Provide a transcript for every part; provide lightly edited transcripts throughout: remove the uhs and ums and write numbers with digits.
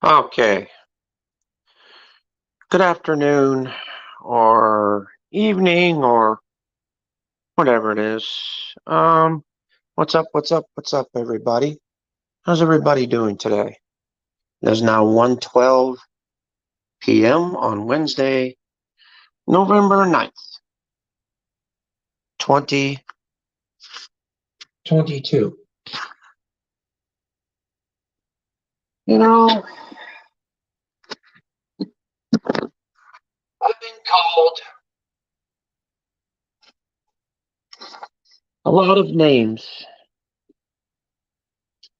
Okay. Good afternoon or evening or whatever it is. What's up? What's up? What's up, everybody? How's everybody doing today? It is now 1:12 p.m. on Wednesday, November 9th, 2022. You know, I've been called a lot of names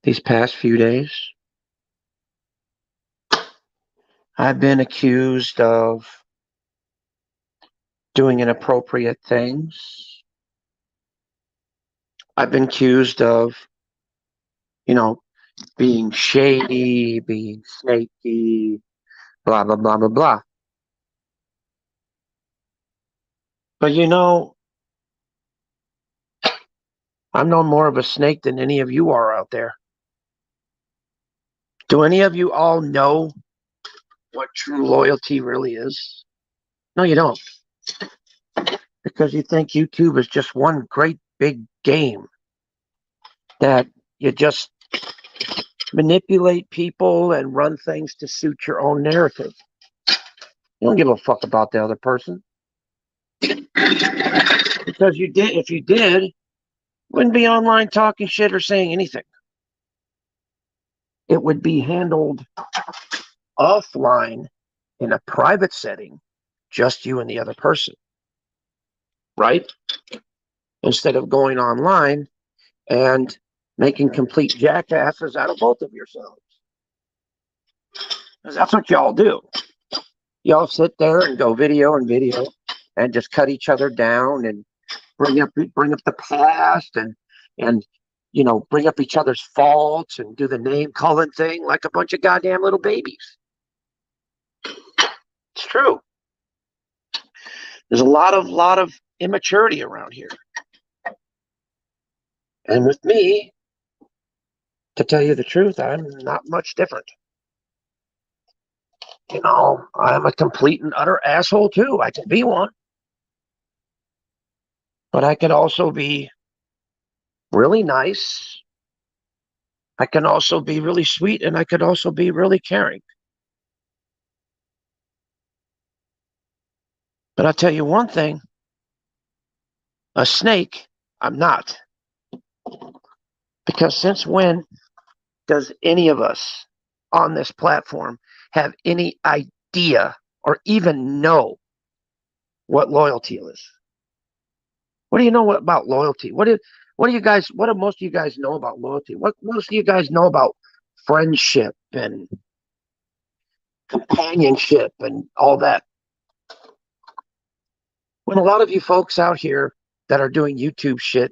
these past few days. I've been accused of doing inappropriate things. I've been accused of, you know, being shady, being snaky, blah, blah, blah, blah, blah. But I'm no more of a snake than any of you are out there. Do any of you all know what true loyalty really is? No, you don't. Because you think YouTube is just one great big game that you just manipulate people and run things to suit your own narrative. You don't give a fuck about the other person. Because if you did, wouldn't be online talking shit or saying anything. It would be handled offline in a private setting, just you and the other person, right? Instead of going online and making complete jackasses out of both of yourselves. Because that's what y'all do. Y'all sit there and go video and video and just cut each other down and bring up the past and bring up each other's faults and do the name calling thing like a bunch of goddamn little babies. It's true. There's a lot of immaturity around here. And with me, to tell you the truth, I'm not much different. I'm a complete and utter asshole too. I can be one. But I could also be really nice. I can also be really sweet, and I could also be really caring. But I'll tell you one thing, a snake, I'm not. Because since when does any of us on this platform have any idea or even know what loyalty is? What do you know about loyalty? What do most of you guys know about loyalty? What most of you guys know about friendship and companionship and all that? When a lot of you folks out here that are doing YouTube shit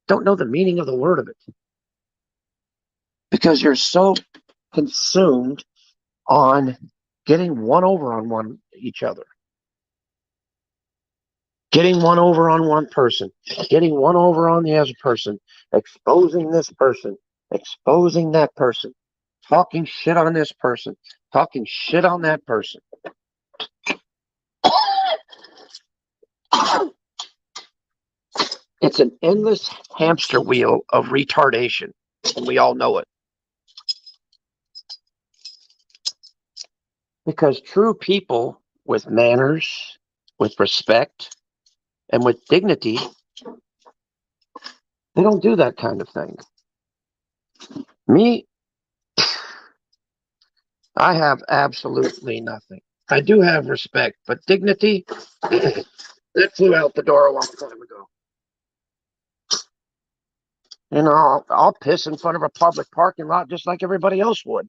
don't know the meaning of the word of it. Because you're so consumed on getting one over on each other. Getting one over on one person, getting one over on the other person, exposing this person, exposing that person, talking shit on this person, talking shit on that person. It's an endless hamster wheel of retardation, and we all know it. Because true people with manners, with respect, and with dignity, they don't do that kind of thing. Me, I have absolutely nothing. I do have respect, but dignity, that flew out the door a long time ago. I'll piss in front of a public parking lot just like everybody else would.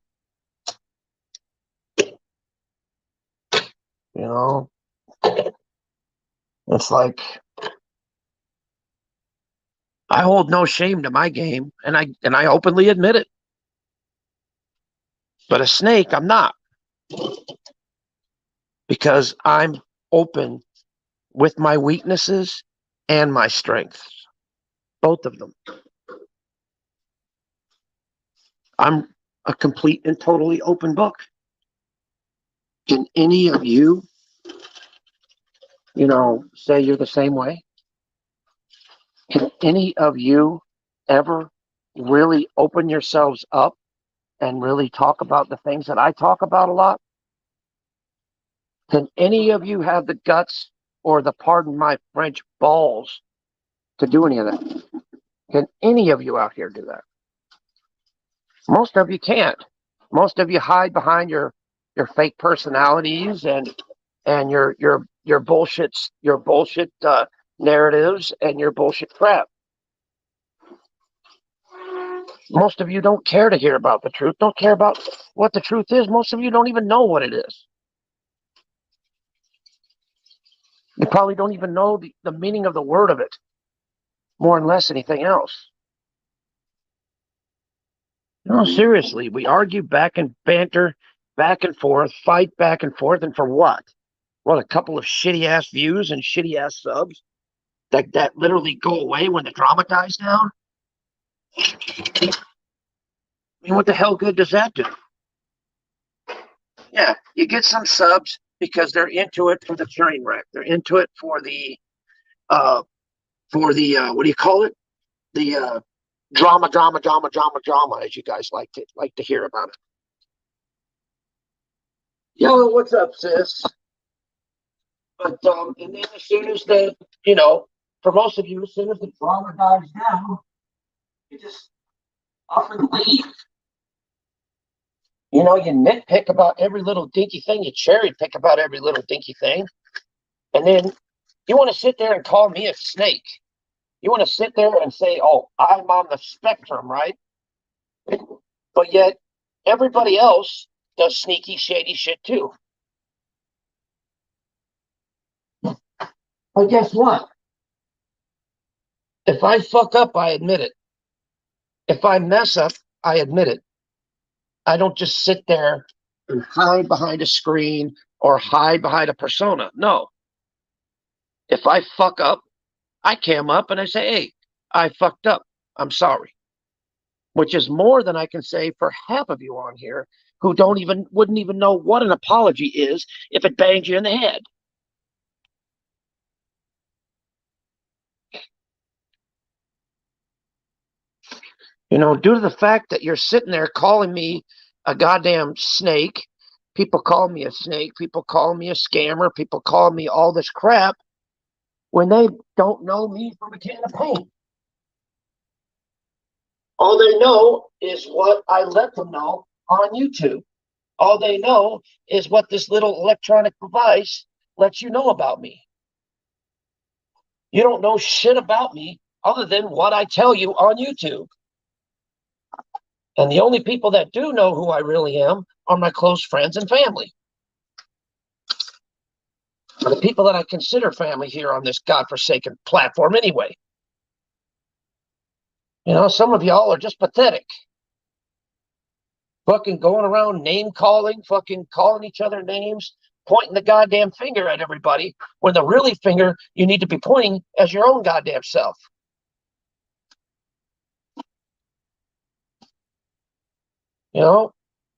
It's like I hold no shame to my game, and I openly admit it. But a snake, I'm not, because I'm open with my weaknesses and my strengths, both of them. I'm a complete and totally open book. Can any of you, say you're the same way? Can any of you ever really open yourselves up and really talk about the things that I talk about a lot? Can any of you have the guts or the, pardon my French, balls to do any of that? Can any of you out here do that? Most of you can't. Most of you hide behind your fake personalities and your bullshit narratives and your bullshit crap. Most of you don't care to hear about the truth, don't care about what the truth is. Most of you don't even know what it is. You probably don't even know the meaning of the word of it, more and less anything else. No, seriously, we argue back and banter back and forth, fight back and forth, and for what? What, a couple of shitty ass views and shitty ass subs that literally go away when the drama dies down? I mean, what the hell good does that do? Yeah, you get some subs because they're into it for the train wreck. They're into it uh what do you call it? The drama, as you guys like to hear about it. Yo, what's up, sis? But and then as soon as for most of you, as soon as the drama dies down, you just up and leave. You nitpick about every little dinky thing, you cherry pick about every little dinky thing, and then you want to sit there and call me a snake. You want to sit there and say, "Oh, I'm on the spectrum, right?" But yet everybody else does sneaky, shady shit too. But guess what? If I fuck up, I admit it. If I mess up, I admit it. I don't just sit there and hide behind a screen or hide behind a persona. No. If I fuck up, I cam up and I say, "Hey, I fucked up. I'm sorry." Which is more than I can say for half of you on here who wouldn't even know what an apology is if it banged you in the head. Due to the fact that you're sitting there calling me a goddamn snake, people call me a snake, people call me a scammer, people call me all this crap when they don't know me from a can of paint. All they know is what I let them know on YouTube. All they know is what this little electronic device lets you know about me. You don't know shit about me other than what I tell you on YouTube. And the only people that do know who I really am are my close friends and family. The people that I consider family here on this godforsaken platform anyway. Some of y'all are just pathetic. Fucking going around name calling, fucking calling each other names, pointing the goddamn finger at everybody, when the really finger you need to be pointing as your own goddamn self.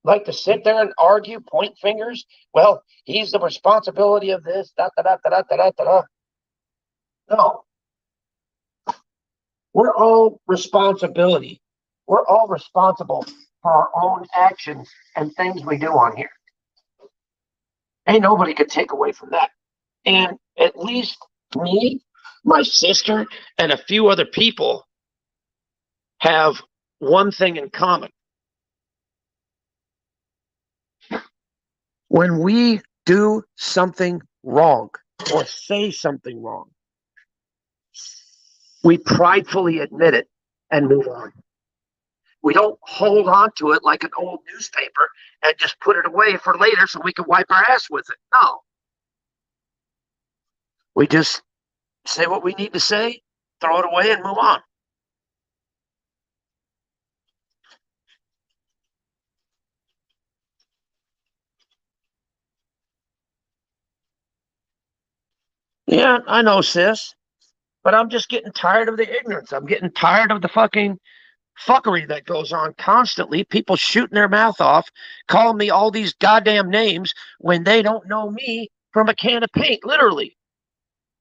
Like to sit there and argue, point fingers. Well, he's the responsibility of this. Da da da da da da da. No, we're all responsibility. We're all responsible for our own actions and things we do on here. Ain't nobody could take away from that. And at least me, my sister, and a few other people have one thing in common. When we do something wrong or say something wrong, we pridefully admit it and move on. We don't hold on to it like an old newspaper and just put it away for later so we can wipe our ass with it. No. We just say what we need to say, throw it away, and move on. Yeah, I know, sis. But I'm just getting tired of the ignorance. I'm getting tired of the fucking fuckery that goes on constantly. People shooting their mouth off, calling me all these goddamn names when they don't know me from a can of paint, literally.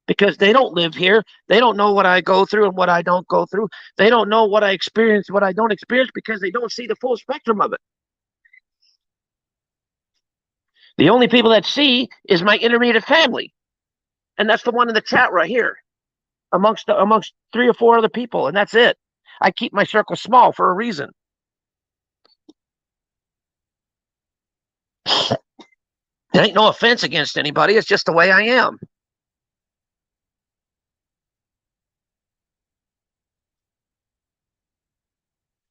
Because they don't live here. They don't know what I go through and what I don't go through. They don't know what I experience, what I don't experience, because they don't see the full spectrum of it. The only people that see is my intermediate family. And that's the one in the chat right here, amongst 3 or 4 other people, and that's it. I keep my circle small for a reason. It ain't no offense against anybody. It's just the way I am.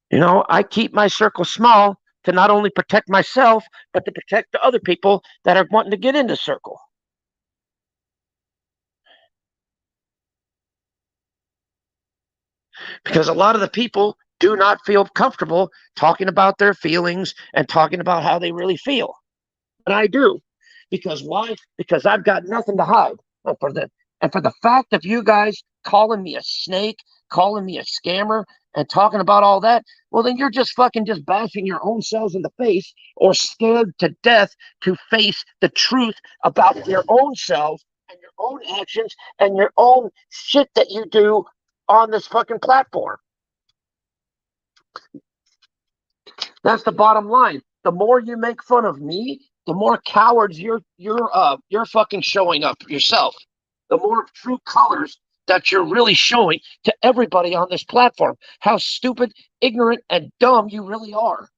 You know, I keep my circle small to not only protect myself, but to protect the other people that are wanting to get in the circle. Because a lot of the people do not feel comfortable talking about their feelings and talking about how they really feel. And I do. Because why? Because I've got nothing to hide. And for the fact of you guys calling me a snake, calling me a scammer, and talking about all that, well, then you're just fucking just bashing your own selves in the face, or scared to death to face the truth about your own selves and your own actions and your own shit that you do on this fucking platform. That's the bottom line. The more you make fun of me, the more cowards you're fucking showing up yourself. The more true colors that you're really showing to everybody on this platform. How stupid, ignorant, and dumb you really are.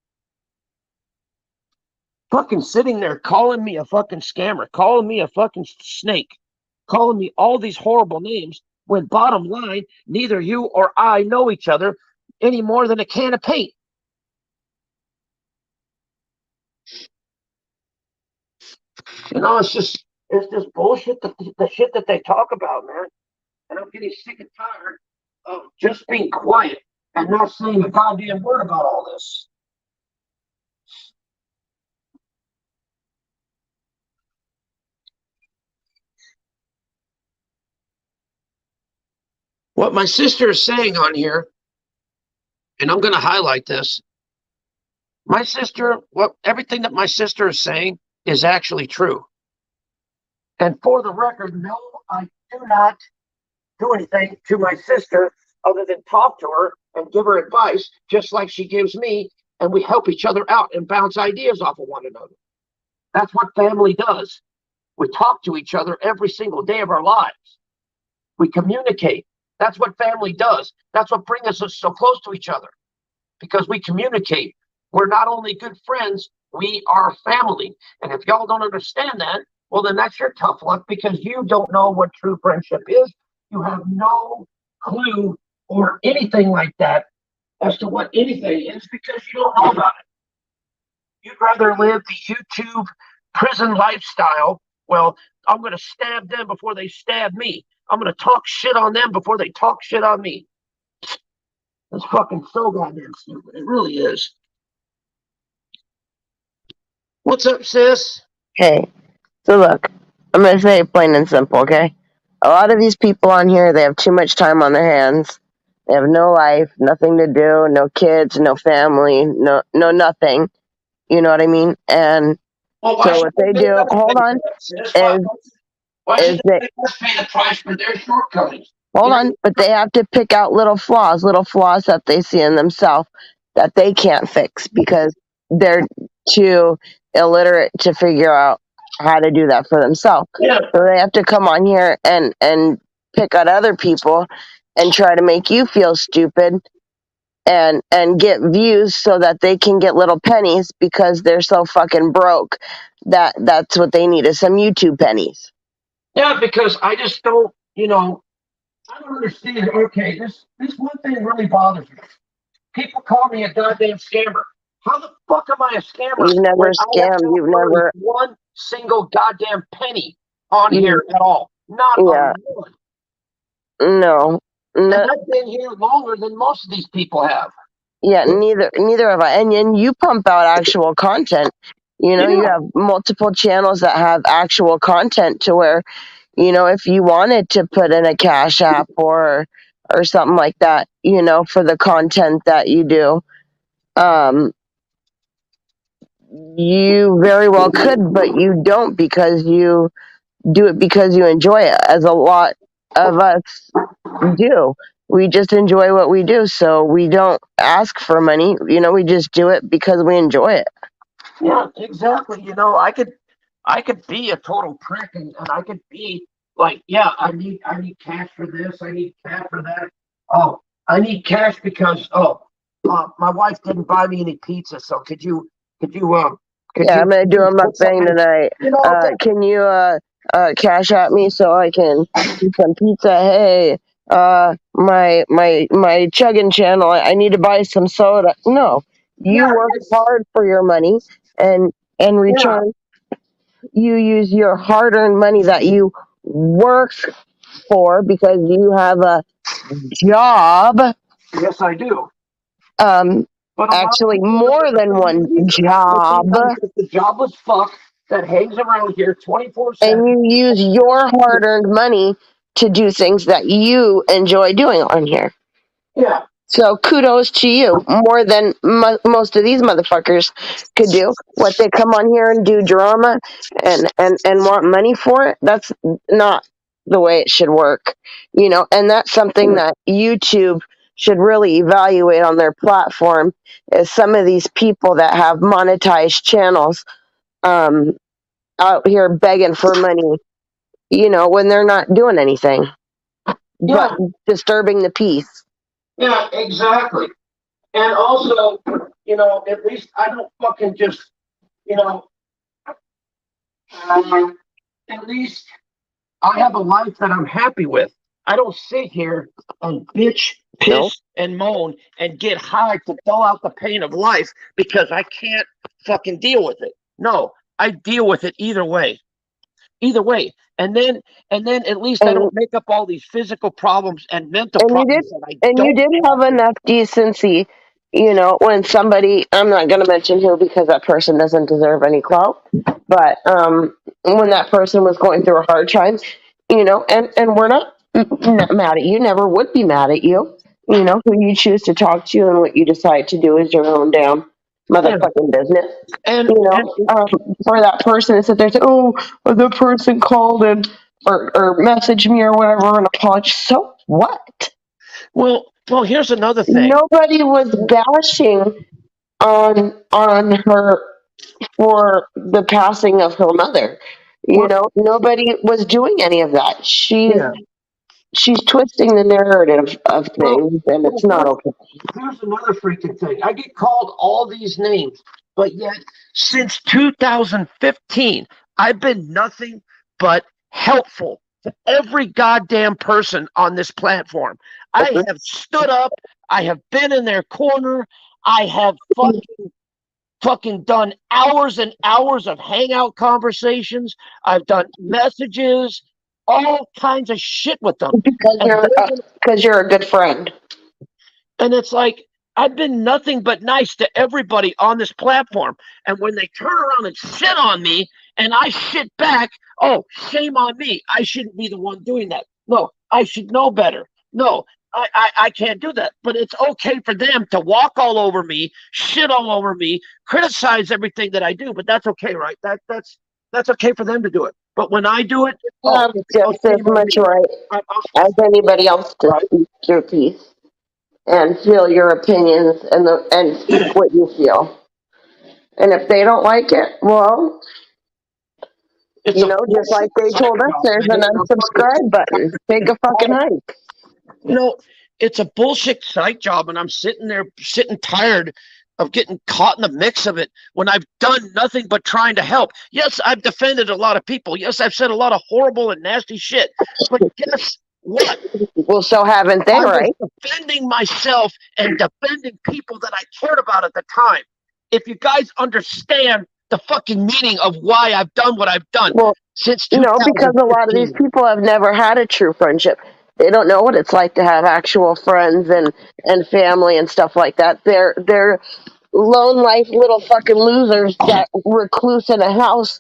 Fucking sitting there calling me a fucking scammer, calling me a fucking snake, calling me all these horrible names, when bottom line, neither you or I know each other any more than a can of paint. You know, it's just bullshit, the shit that they talk about, man. And I'm getting sick and tired of just being quiet and not saying a goddamn word about all this. What my sister is saying on here, and I'm going to highlight this. My sister, everything that my sister is saying is actually true. And for the record, no, I do not do anything to my sister other than talk to her and give her advice, just like she gives me, and we help each other out and bounce ideas off of one another. That's what family does. We talk to each other every single day of our lives. We communicate. That's what family does. That's what brings us so close to each other, because we communicate. We're not only good friends, we are family. And if y'all don't understand that, well, then that's your tough luck, because you don't know what true friendship is. You have no clue or anything like that as to what anything is, because you don't know about it. You'd rather live the YouTube prison lifestyle. Well, I'm going to stab them before they stab me. I'm going to talk shit on them before they talk shit on me. It's fucking so goddamn stupid. It really is. What's up, sis? Okay, so look, I'm going to say it plain and simple, okay? A lot of these people on here, they have too much time on their hands. They have no life, nothing to do, no kids, no family, no nothing. You know what I mean? And Well, so what they do, hold on, why should they pay the price for their shortcomings? Hold on, but they have to pick out little flaws that they see in themselves that they can't fix because they're too illiterate to figure out how to do that for themselves. Yeah. So they have to come on here and pick out other people and try to make you feel stupid and get views so that they can get little pennies because they're so fucking broke that's what they need is some YouTube pennies. Yeah, because I just don't, I don't understand. Okay, this one thing really bothers me. People call me a goddamn scammer. How the fuck am I a scammer? You've never scammed. You've never one single goddamn penny on here at all. Not yeah. one. No. And I've been here longer than most of these people have. Yeah, neither have I. And you pump out actual content. You have multiple channels that have actual content to where, if you wanted to put in a Cash App or or something like that, for the content that you do. Um, you very well could, but you don't because you do it because you enjoy it, as a lot of us do. We just enjoy what we do, so we don't ask for money. We just do it because we enjoy it. Yeah, exactly. I could be a total prick, and I could be like, yeah, I need cash for this, I need cash for that. Oh, I need cash because my wife didn't buy me any pizza, so could Yeah, I'm gonna do you a put mukbang something, tonight. you know, that, Can you cash at me so I can do some pizza? Hey, my chugging channel. I need to buy some soda. No, you yeah, work it's, hard for your money, and in yeah, return, you use your hard-earned money that you work for because you have a job. yes, I do. Um, But a lot of actually, people more than don't one believe that. But job. sometimes it's the jobless fuck that hangs around here 24/7. And you use your hard-earned money to do things that you enjoy doing on here. Yeah, So kudos to you, more than most of these motherfuckers could do. What they come on here and do drama and want money for it, that's not the way it should work. And that's something that YouTube should really evaluate on their platform, is some of these people that have monetized channels um, out here begging for money, when they're not doing anything but yeah, disturbing the peace. yeah, exactly. And also, at least I don't fucking just, you know, at least I have a life that I'm happy with. I don't sit here and bitch, No, piss, and moan and get high to dull out the pain of life because I can't fucking deal with it. No, I deal with it either way. Either way. And then at least I and don't make up all these physical problems and mental and you did problems that I and you don't did have have. enough decency, when somebody, I'm not going to mention who because that person doesn't deserve any clout, but when that person was going through a hard time, and we're not mad at you, never would be mad at you. Who you choose to talk to and what you decide to do is your own damn Yeah. motherfucking business. And For that person to sit there and say, oh, the person called and or messaged me or whatever and apologized. So what? well, here's another thing. Nobody was bashing on her for the passing of her mother. Well, Nobody was doing any of that. yeah. She's twisting the narrative of Well, things, and well, it's not okay. here's another freaking thing. I get called all these names, but yet since 2015, I've been nothing but helpful to every goddamn person on this platform. I have stood up. I have been in their corner. I have fucking done hours and hours of hangout conversations. I've done messages, all kinds of shit with them. because And you're they're because you're a good friend. And it's like, I've been nothing but nice to everybody on this platform. And when they turn around and shit on me and I shit back, oh, shame on me. I shouldn't be the one doing that. No, I should know better. No, I can't do that. But it's okay for them to walk all over me, shit all over me, criticize everything that I do. But that's okay, right? That's okay for them to do it. But when I do it, You oh, have just as shame on much me. right I'm as anybody else to right. speak your piece and feel your opinions and speak what you feel. And if they don't like it, well, It's a just like bullshit they psych told us, job, there's man. an unsubscribe button. Take a fucking hike. You know, it's a bullshit psych job, and I'm sitting there, sitting tired of getting caught in the mix of it when I've done nothing but trying to help. Yes, I've defended a lot of people. Yes, I've said a lot of horrible and nasty shit. But guess what? Well, so haven't they, I was right? defending myself and defending people that I cared about at the time. If you guys understand the fucking meaning of why I've done what I've done Well, since because a lot of these 2015. people have never had a true friendship. They don't know what it's like to have actual friends and family and stuff like that. They're lone life little fucking losers that recluse in a house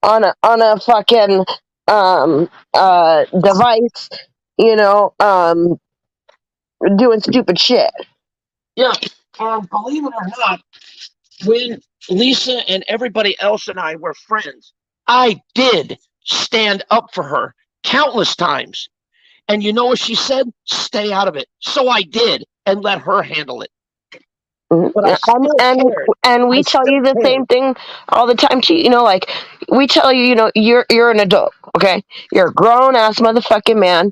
on a fucking device, you know, um doing stupid shit. Yeah, and believe it or not, when Lisa and everybody else and I were friends, I did stand up for her countless times. And you know what she said? Stay out of it. So I did and let her handle it. But I still cared. And I we tell still you the cared. same thing all the time too. Like we tell you, you're an adult, okay? You're a grown ass motherfucking man.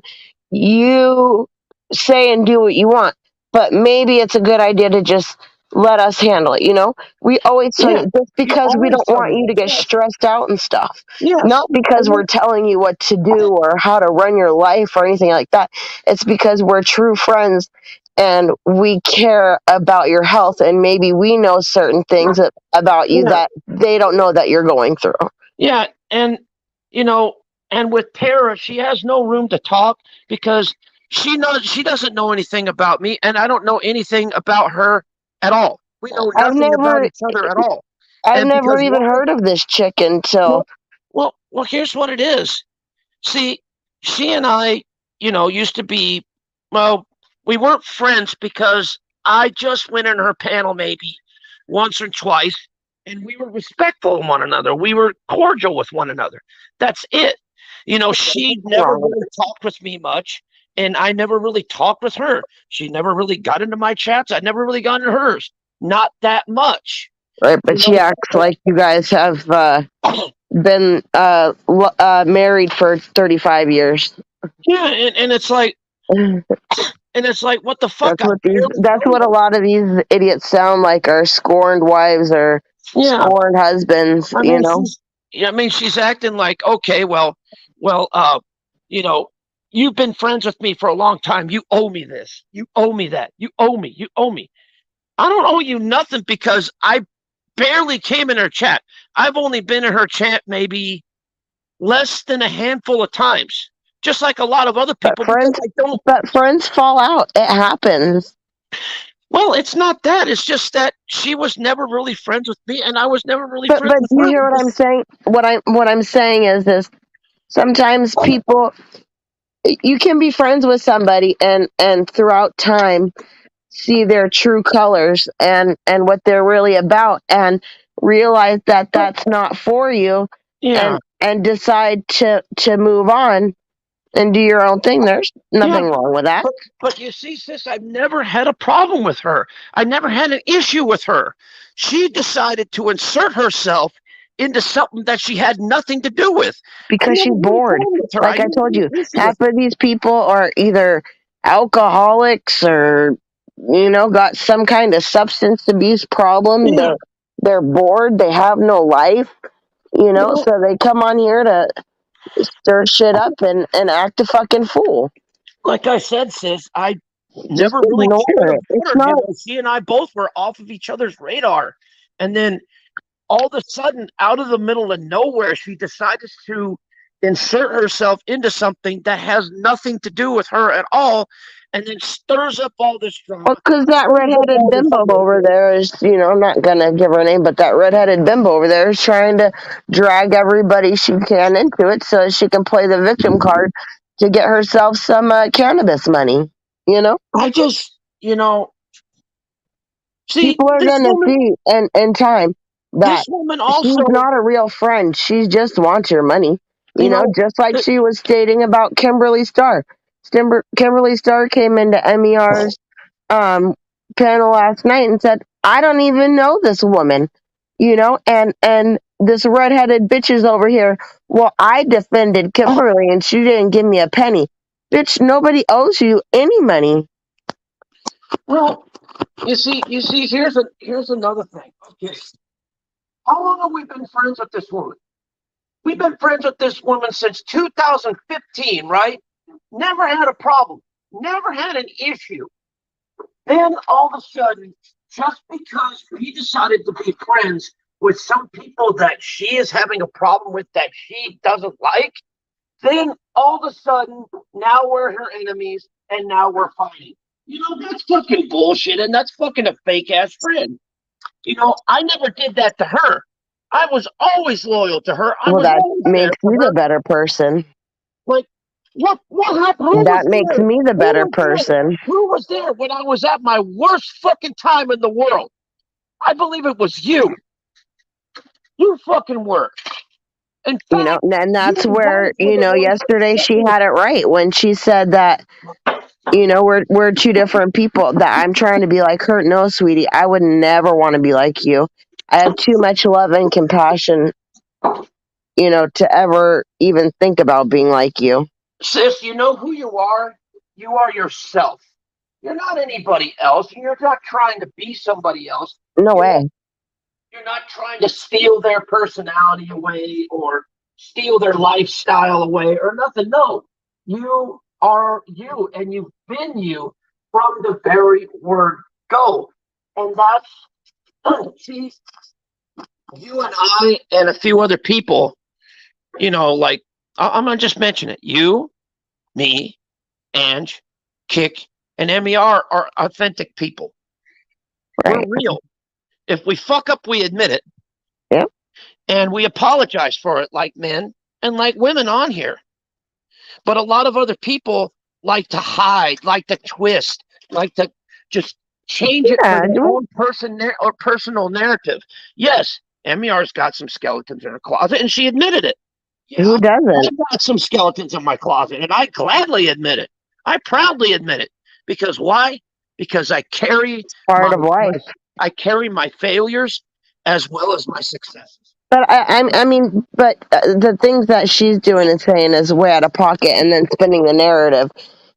You say and do what you want, but maybe it's a good idea to just let us handle it. We always tell Yeah, you just you because we always don't tell want me you that. to get Yes, stressed out and stuff. yes. Not because And we're telling you what to do or how to run your life or anything like that. It's because we're true friends and we care about your health, and maybe we know certain things about you yeah, that they don't know that you're going through. yeah, and you know, and with Tara, she has no room to talk because she doesn't know anything about me, and I don't know anything about her at all. We know I've nothing about never each other at all. I've And never because even why? heard of this chick until. Well, here's what it is. See, she and I, used to be, well, we weren't friends because I just went in her panel maybe once or twice, and we were respectful of one another. We were cordial with one another. That's it. She never Wrong with really talked with me much, and I never really talked with her. She never really got into my chats. I never really got into hers. Not that much. Right, You but she acts like you guys have been married for 35 years. Yeah, and it's like, what the fuck? That's I what barely that's know what a her. lot of these idiots sound like, are scorned wives or Yeah, scorned husbands, I mean she's acting like, okay, well, you know, you've been friends with me for a long time. You owe me this. You owe me that. You owe me. You owe me. I don't owe you nothing because I barely came in her chat. I've only been in her chat maybe less than a handful of times, just like a lot of other but people because friends I don't. but friends fall out. It happens. Well, it's not that. It's just that she was never really friends with me, and I was never really But friends with you her. hear what I'm saying? What I'm saying is this: sometimes people, you can be friends with somebody and throughout time see their true colors and what they're really about, and realize that But that's not for you, yeah, and decide to move on and do your own thing. There's yeah. nothing wrong with that. But you see, sis, I've never had a problem with her. I never had an issue with her. She decided to insert herself into something that she had nothing to do with. I Because never she's had a bored. problem with her. I Like I never told had you, an issue half with her. of these people are either alcoholics or got some kind of substance abuse problem. Yeah, They're bored. They have no life. you know, So they come on here to stir shit up and act a fucking fool. like I said, sis, I Just never really ignore cared it. about her. She and I both were off of each other's radar. And then all of a sudden, out of the middle of nowhere, she decided to insert herself into something that has nothing to do with her at all, and then stirs up all this Well, drama, because that stirs up redheaded all this bimbo shit. over there is, I'm not gonna give her a name, but that redheaded bimbo over there is trying to drag everybody she can into it so she can play the victim card to get herself some cannabis money. You know, I just, see people are gonna see in time that this woman she's also, not a real friend. She just wants your money. you know, Just like th- she was stating about Kimberly Starr. Kimberly Starr came into MER's um, panel last night and said, "I don't even know this woman," and this redheaded bitch is over here. Well, I defended Kimberly and she didn't give me a penny. Bitch, nobody owes you any money. well, you see, here's another thing. Okay, how long have we been friends with this woman? We've been friends with this woman since 2015, right? Never had a problem, never had an issue. Then all of a sudden, just because we decided to be friends with some people that she is having a problem with that she doesn't like, then all of a sudden, now we're her enemies and now we're fighting. That's fucking bullshit and that's fucking a fake ass friend. I never did that to her. I was always loyal to her. I Well, was that always there makes for you the her. better person. Like, What happened? Who That was makes there? me the Who better was there? person. Who was there when I was at my worst fucking time in the world? I believe it was you. You fucking were. In fact, And you that's were where, the one who yesterday set she me. had it right when she said that, we're two different people, that I'm trying to be like her. No, sweetie, I would never want to be like you. I have too much love and compassion, to ever even think about being like you. Sis, you know who you are? You are yourself. You're not anybody else. You're not trying to be somebody else. No You're way. you're not trying to steal their personality away or steal their lifestyle away or nothing. No, you are you, and you've been you from the very word go. And that's see, you and I and a few other people, like I'm gonna just mention it. You, me, Ange, Kick, and MER are authentic people. We're Right. real. If we fuck up, we admit it. Yep. And we apologize for it like men and like women on here. But a lot of other people like to hide, like to twist, like to just change it for Yeah. their own or personal narrative. Yes, MER's got some skeletons in her closet, and she admitted it. Yeah, Who doesn't? I've got some skeletons in my closet, and I gladly admit it. I proudly admit it. Because why? Because I carry Part my, of life. my I carry my failures as well as my successes. But the things that she's doing and saying is way out of pocket, and then spinning the narrative.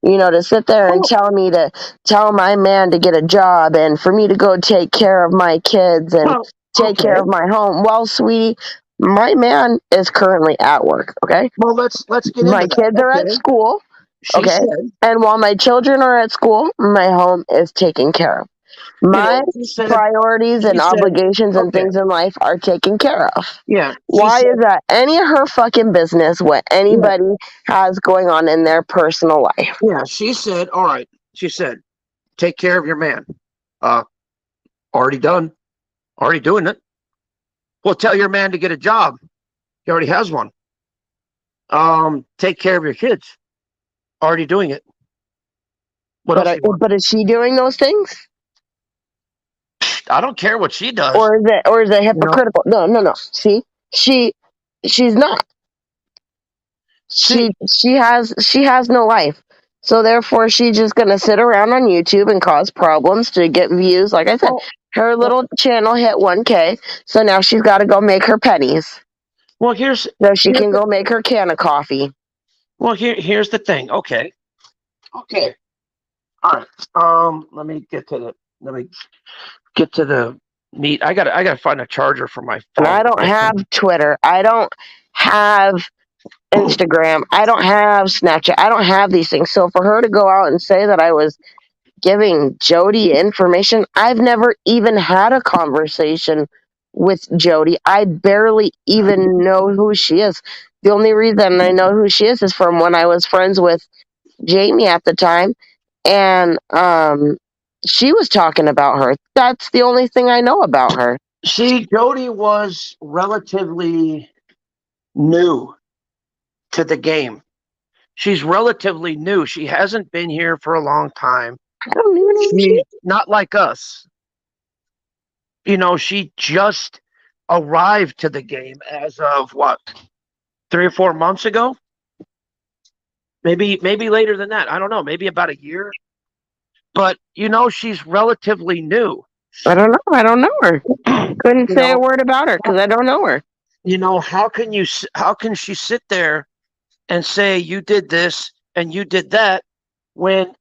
To sit there and tell my man to get a job and for me to go take care of my kids and take care of my home. Well, sweetie, my man is currently at work. Okay. Well, let's get My into that. kids are at school. She Okay. said, And while my children are at school, my home is taken care of. My she said, priorities and obligations and things in life are taken care of. yeah. Why is that any of her fucking business what anybody has going on in their personal life? Yeah, she said, all right. She said, take care of your man. Already done. Already doing it. Well, tell your man to get a job. He already has one. Take care of your kids. Already doing it. What else you want? But is she doing those things? I don't care what she does. Or is it hypocritical? No. See, she's not. She has no life. So therefore she's just gonna sit around on YouTube and cause problems to get views. Like I said, her little channel hit 1K, so now she's gotta go make her pennies. Well, so she can go make her can of coffee. Well, here's the thing. Okay. All right. Let me get to the meat. I gotta find a charger for my phone. And I don't have Twitter. I don't have Instagram. I don't have Snapchat. I don't have these things. So for her to go out and say that I was giving Jody information, I've never even had a conversation with Jody. I barely even know who she is. The only reason I know who she is from when I was friends with Jamie at the time, and she was talking about her. That's the only thing I know about her. See, Jody was relatively new to the game. She's relatively new. She hasn't been here for a long time. I don't even know. She's not like us. She just arrived to the game as of what, 3 or 4 months ago? Maybe later than that. I don't know. Maybe about a year. But she's relatively new. I don't know. I don't know her. Couldn't say a word about her because I don't know her. How can she sit there and say you did this and you did that when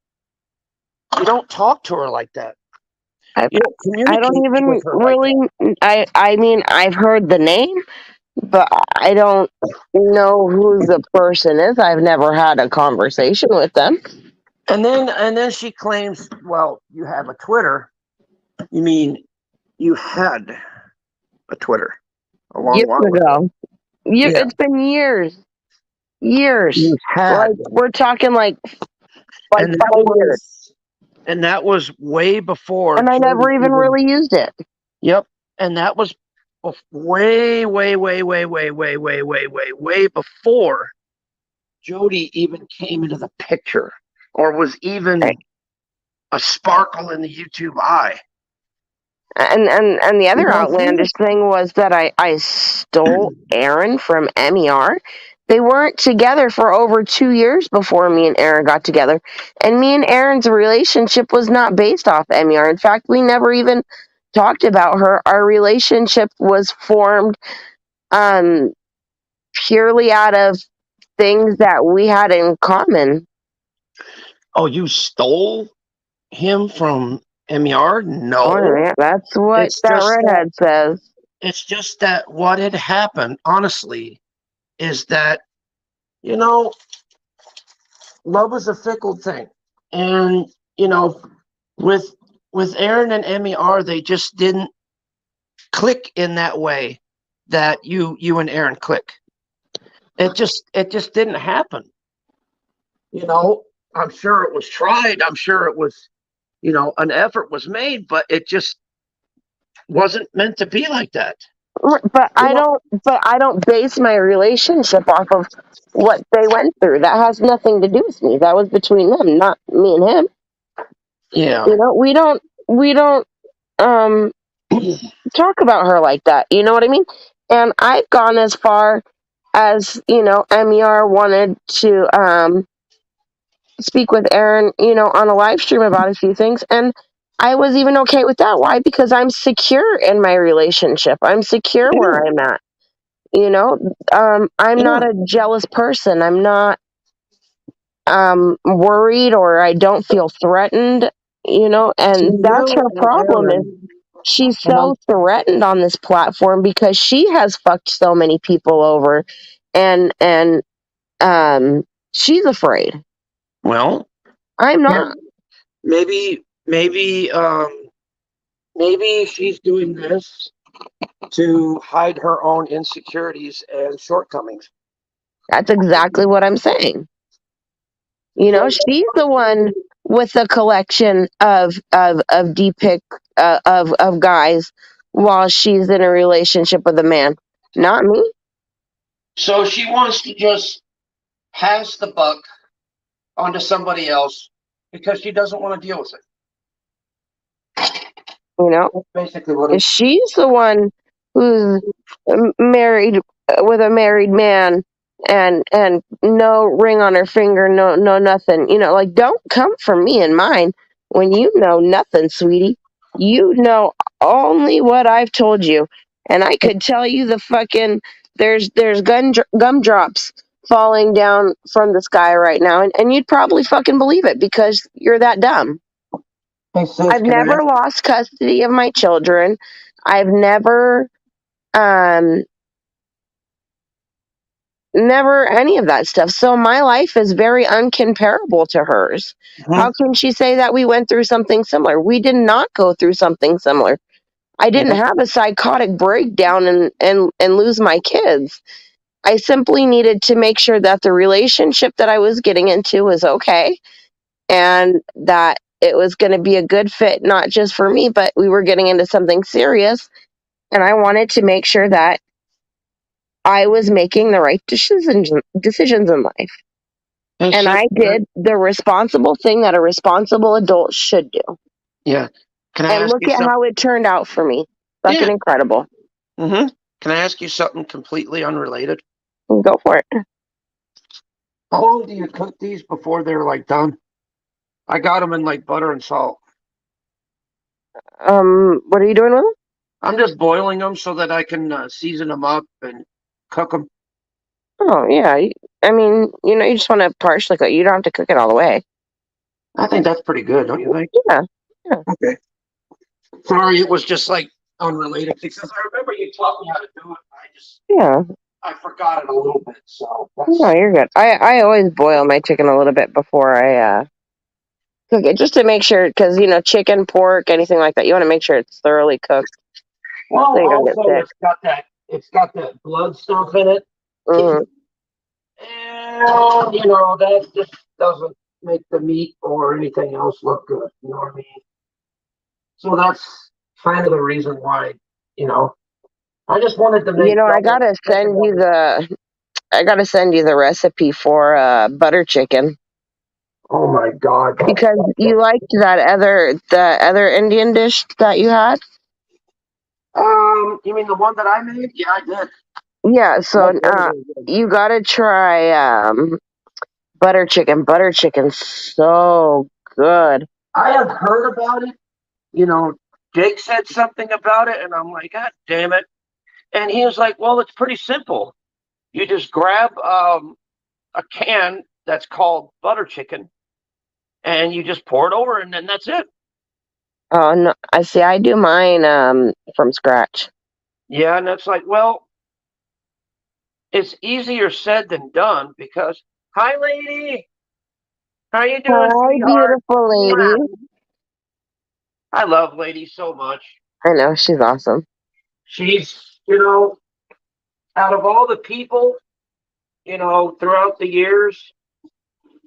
you don't talk to her like that? I don't even really. I mean, I've heard the name, but I don't know who the person is. I've never had a conversation with them. And then she claims, well, you have a Twitter. You mean you had a Twitter a long while ago? It's been years. You had. We're talking like 5 years. And that was way before. And I never even really used it. Yep. And that was way before Jody even came into the picture or was even Right. a sparkle in the YouTube eye. And the You other don't see outlandish thing was that I stole Aaron from MER. They weren't together for over 2 years before me and Aaron got together. And me and Aaron's relationship was not based off MER. In fact, we never even talked about her. Our relationship was formed um purely out of things that we had in common. Oh, you stole him from MER? Oh, No. yeah, that's what It's that just that redhead says. what had happened, honestly, is that, you know, love is a fickle thing. And, you know, with Aaron and MER, they just didn't click in that way that you and Aaron click. It just didn't happen. You know, I'm sure it was tried. I'm sure it was, an effort was made, but it just wasn't meant to be like that. But You know? I don't base my relationship off of what they went through. That has nothing to do with me. That was between them, not me and him. Yeah. We don't talk about her like that. You know what I mean? And I've gone as far as, MER wanted to speak with Aaron, on a live stream about a few things, and I was even okay with that. Why? Because I'm secure in my relationship. I'm secure Yeah. where I'm at. I'm not Yeah. a jealous person. I'm not worried, or I don't feel threatened. And that's You her and problem, is Aaron, she's and so threatened on this platform because she has fucked so many people over, and she's afraid. well, I'm yeah, not. maybe she's doing this to hide her own insecurities and shortcomings. That's exactly what I'm saying. So She's the one with the collection of depict of guys while she's in a relationship with a man, not me. so she wants to just pass the buck onto somebody else because she doesn't want to deal with it. You know, That's basically what it. she's the one who's married with a married man, and no ring on her finger, no nothing. Like, don't come for me and mine when you know nothing, sweetie. You know only what I've told you, and I could tell you the fucking there's gumdrops falling down from the sky right now, and you'd probably fucking believe it because you're that dumb. Hey sis, I've can I never ask? lost custody of my children. I've um, never any of that stuff. So my life is very uncomparable to hers. Mhm. How can she say that we went through something similar? We did not go through something similar. I didn't Yeah. have a psychotic breakdown and lose my kids. I simply needed to make sure that the relationship that I was getting into was okay, and that it was going to be a good fit, not just for me, but we were getting into something serious. And I wanted to make sure that I was making the right decisions in life. Hey And sis, I did the responsible thing that a responsible adult should do. yeah. Can I And ask look you at something? how it turned out for me. Yeah. Fucking incredible. Mm-hmm. Can I ask you something completely unrelated? Go for it. How long do you cook these before they're like done? I got them in like butter and salt. What are you doing with them? I'm just boiling them so that I can season them up and cook them. Oh, yeah. I mean, you just want to partially cook. You don't have to cook it all the way. I think that's pretty good, don't you think? Yeah. Yeah. Okay. Sorry, it was just like unrelated because I remember you taught me how to do it. Yeah. I forgot it a little bit. So No, that's you're good. I always boil my chicken a little bit before I cook it, just to make sure, because, chicken, pork, anything like that, you want to make sure it's thoroughly cooked well. so you don't get Also, sick. it's got that blood stuff in it, Hmm. and that just doesn't make the meat or anything else look good. You know what I mean? So that's kind of the reason why. I just wanted to make I double. gotta Make a send you double. I gotta send you the recipe for butter chicken Oh my God. because you liked the other Indian dish that you had. You mean the one that I made? Yeah, I did. Yeah, so That's very, very good. you gotta try butter chicken. Butter chicken's so good. I have heard about it. You know, Jake said something about it, and I'm like, God damn it. And he was like, well, it's pretty simple. You just grab a can that's called butter chicken, and you just pour it over, and then that's it. Oh no, I see. I do mine from scratch. Yeah, and it's like, well, it's easier said than done because, hi, lady. How you doing, Hi, sweetheart? beautiful lady. Mwah. I love Lady so much. I know she's awesome. She's, out of all the people, throughout the years,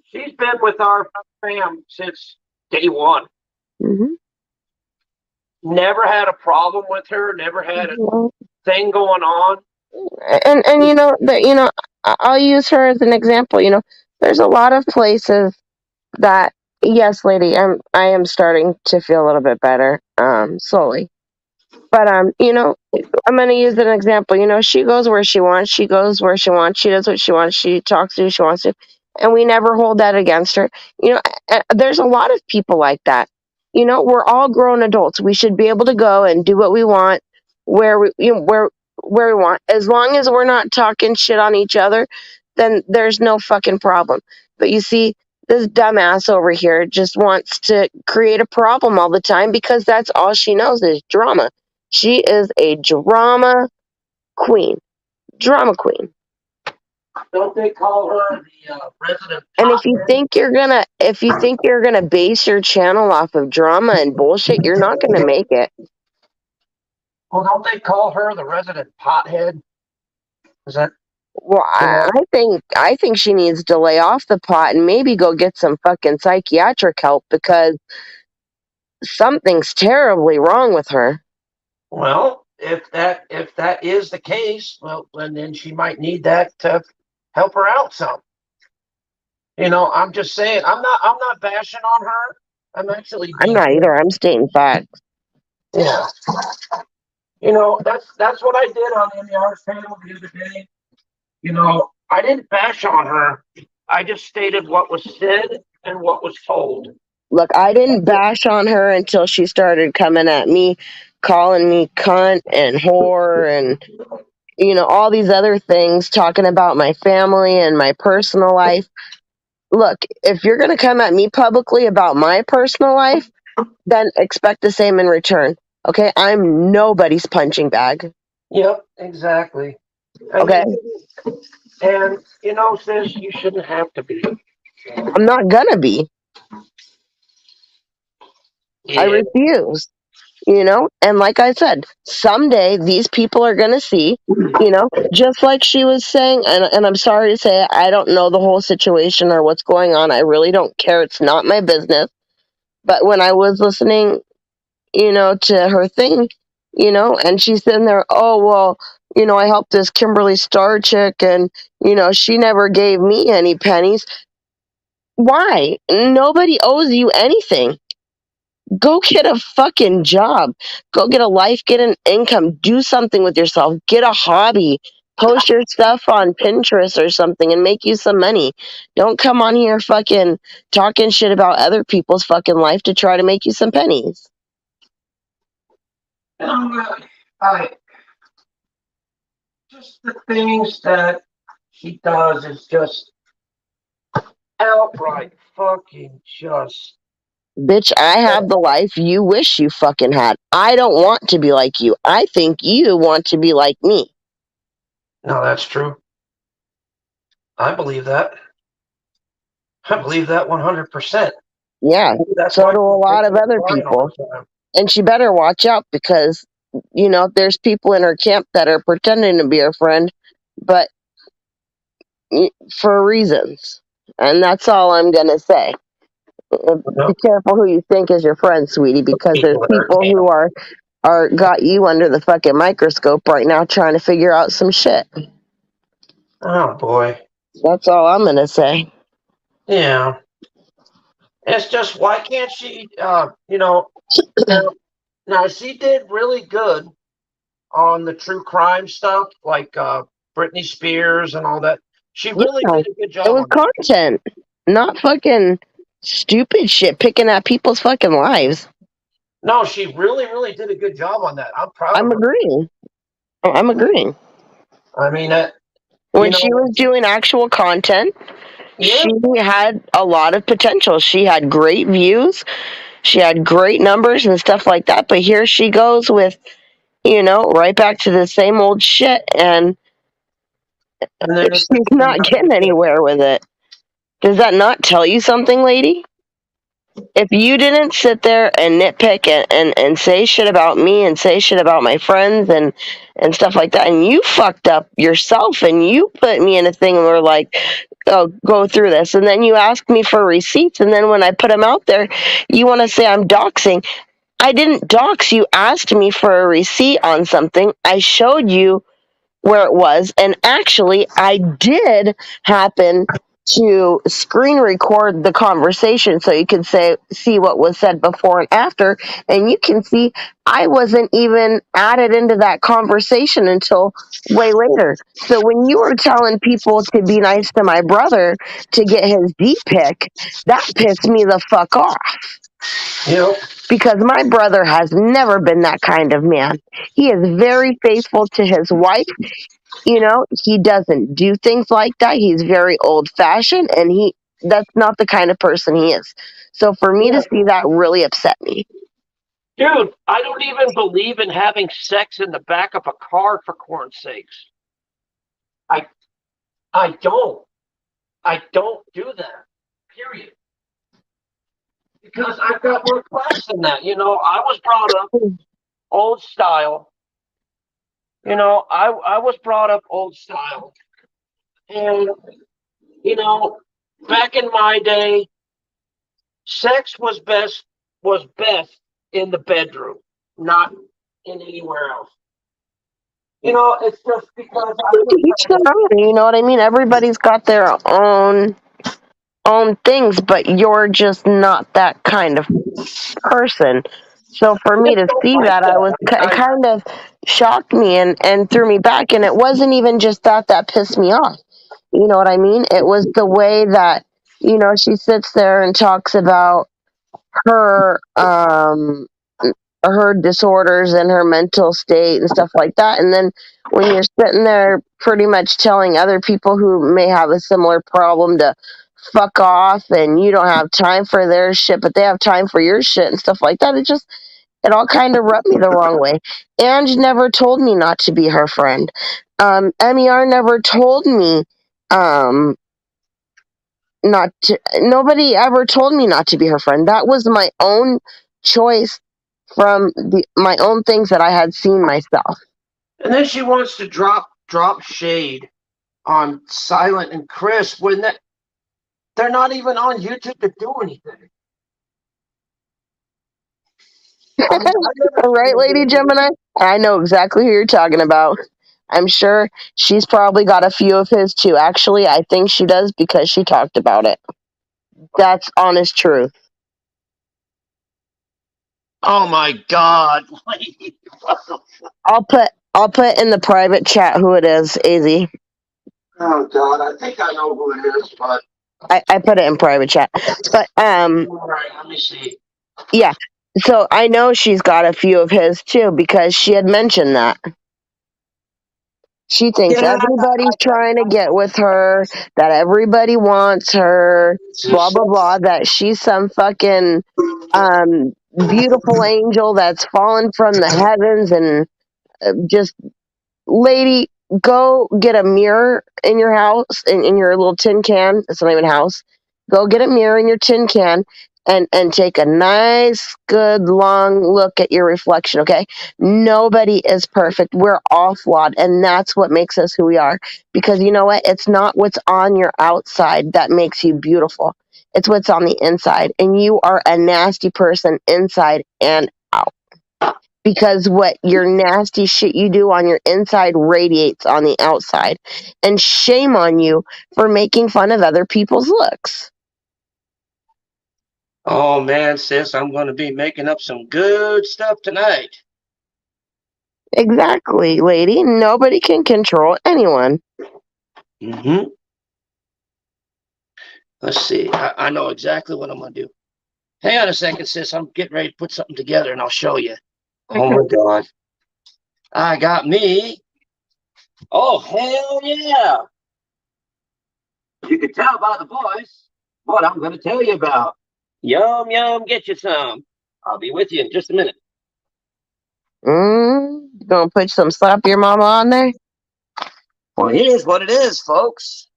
she's been with our fam since day one. Hmm. Never had a problem with her. Never had a Well, thing going on. and I'll use her as an example. There's a lot of places that yes, lady, I am starting to feel a little bit better, slowly. But I'm gonna use an example. She goes where she wants. She goes where she wants. She does what she wants. She talks to who she wants to, and we never hold that against her. There's a lot of people like that. We're all grown adults. We should be able to go and do what we want, where we where we want, as long as we're not talking shit on each other. Then there's no fucking problem. But you see, this dumbass over here just wants to create a problem all the time because that's all she knows is drama. She is a drama queen. Drama queen. Don't they call her the resident And if you pothead? think you're gonna base your channel off of drama and bullshit, you're not gonna make it. Well, don't they call her the resident pothead? Is that, Well, I think she needs to lay off the pot and maybe go get some fucking psychiatric help because something's terribly wrong with her. well, if that is the case, well, then she might need that to help her out some. I'm just saying, I'm not bashing on her. I'm actually I'm being not either. I'm stating facts. yeah. That's what I did on MER's panel the other day. I didn't bash on her. I just stated what was said and what was told. Look, I didn't bash on her until she started coming at me, calling me cunt and whore and all these other things, talking about my family and my personal life. Look, if you're going to come at me publicly about my personal life, then expect the same in return. Okay? I'm nobody's punching bag. Yep, exactly. Okay? And sis, you shouldn't have to be. I'm not going to be. I Yeah. refuse. And like I said, someday these people are going to see, just like she was saying, and I'm sorry to say, I don't know the whole situation or what's going on. I really don't care. It's not my business. But when I was listening, to her thing, and she's sitting there, oh, well, I helped this Kimberly Star chick and, she never gave me any pennies. Why? Nobody owes you anything. Go get a fucking job. Go get a life, get an income, do something with yourself, get a hobby, post your stuff on Pinterest or something and make you some money. Don't come on here fucking talking shit about other people's fucking life to try to make you some pennies. I just the things that she does is just outright fucking just. Bitch, I have the life you wish you fucking had. I don't want to be like you. I think you want to be like me. No, that's true. I believe that. I believe that 100%. Yeah, That's so why do a lot of other crying all people. the time. And she better watch out because, there's people in her camp that are pretending to be her friend, but for reasons. And that's all I'm going to say. Be careful who you think is your friend, sweetie, because there's People in her people who camp. are got you under the fucking microscope right now trying to figure out some shit. Oh boy. That's all I'm gonna say. Yeah. It's just why can't she? Now, now she did really good on the true crime stuff, like Britney Spears and all that. She really Yeah, did a good it job was on that. content, not fucking stupid shit picking at people's fucking lives. No, she really, really did a good job on that. I'm proud of I'm her. agreeing. I'm agreeing. I mean, you When she know, was doing actual content, yeah, she had a lot of potential. She had great views. She had great numbers and stuff like that. But here she goes with, right back to the same old shit, and and then it's she's not getting anywhere with it. Does that not tell you something, lady? If you didn't sit there and nitpick and say shit about me and say shit about my friends and stuff like that, and you fucked up yourself and you put me in a thing where like, oh, go through this, and then you ask me for receipts, and then when I put them out there, you want to say I'm doxing. I didn't dox. You asked me for a receipt on something. I showed you where it was, and actually I did happen to screen record the conversation so you can see what was said before and after, and you can see I wasn't even added into that conversation until way later. So when you were telling people to be nice to my brother to get his D pick, that pissed me the fuck off, you know, because my brother has never been that kind of man. He is very faithful to his wife. He doesn't do things like that. He's very old fashioned, and that's not the kind of person he is. So for me to yeah, see that really upset me. dude, I don't even believe in having sex in the back of a car for corn's sakes. I, I don't, I don't do that. Period. Because I've got more class than that. I was brought up old style. I was brought up old style. And, you know, back in my day, sex was best in the bedroom, not in anywhere else. It's just because I To was each their own, you know what I mean? Everybody's got their own things, but you're just not that kind of person. So for I me just to don't see like that, I that. was I mean, it kind of shocked me and threw me back. And it wasn't even just that pissed me off. You know what I mean? It was the way that she sits there and talks about her her disorders and her mental state and stuff like that, and then when you're sitting there pretty much telling other people who may have a similar problem to fuck off, and you don't have time for their shit but they have time for your shit and stuff like that, it all kind of rubbed me the wrong way. Ange never told me not to be her friend. MER never told me um not to, nobody ever told me not to be her friend. That was my own choice from my own things that I had seen myself. and then she wants to drop shade on Silent and Chris when they're not even on YouTube to do anything. I mean, I've never All seen right, them Lady do Gemini, I know exactly who you're talking about. I'm sure she's probably got a few of his too. Actually, I think she does because she talked about it. That's honest truth. Oh my God! I'll put in the private chat who it is, Az. Oh God! I think I know who it is, but I put it in private chat. But all right, let me see. yeah. So I know she's got a few of his too because she had mentioned that. She thinks Yeah, everybody's trying to get with her, that everybody wants her, blah blah blah, that she's some fucking beautiful angel that's fallen from the heavens, and just, lady, go get a mirror in your house, in your little tin can. It's not even a house. Go get a mirror in your tin can and take a nice, good, long look at your reflection, okay? Nobody is perfect. We're all flawed, and that's what makes us who we are. Because you know what? It's not what's on your outside that makes you beautiful. It's what's on the inside. And you are a nasty person inside and out. because what your nasty shit you do on your inside radiates on the outside. And shame on you for making fun of other people's looks. Oh man, sis, I'm going to be making up some good stuff tonight. Exactly, lady. Nobody can control anyone. Mm-hmm. Let's see. I know exactly what I'm going to do. Hang on a second, sis. I'm getting ready to put something together and I'll show you. Oh my God. I got me. Oh, hell yeah. You can tell by the voice what I'm going to tell you about. Yum, yum, get you some. I'll be with you in just a minute. You gonna put some slap your mama on there? Well, here's what it is, folks.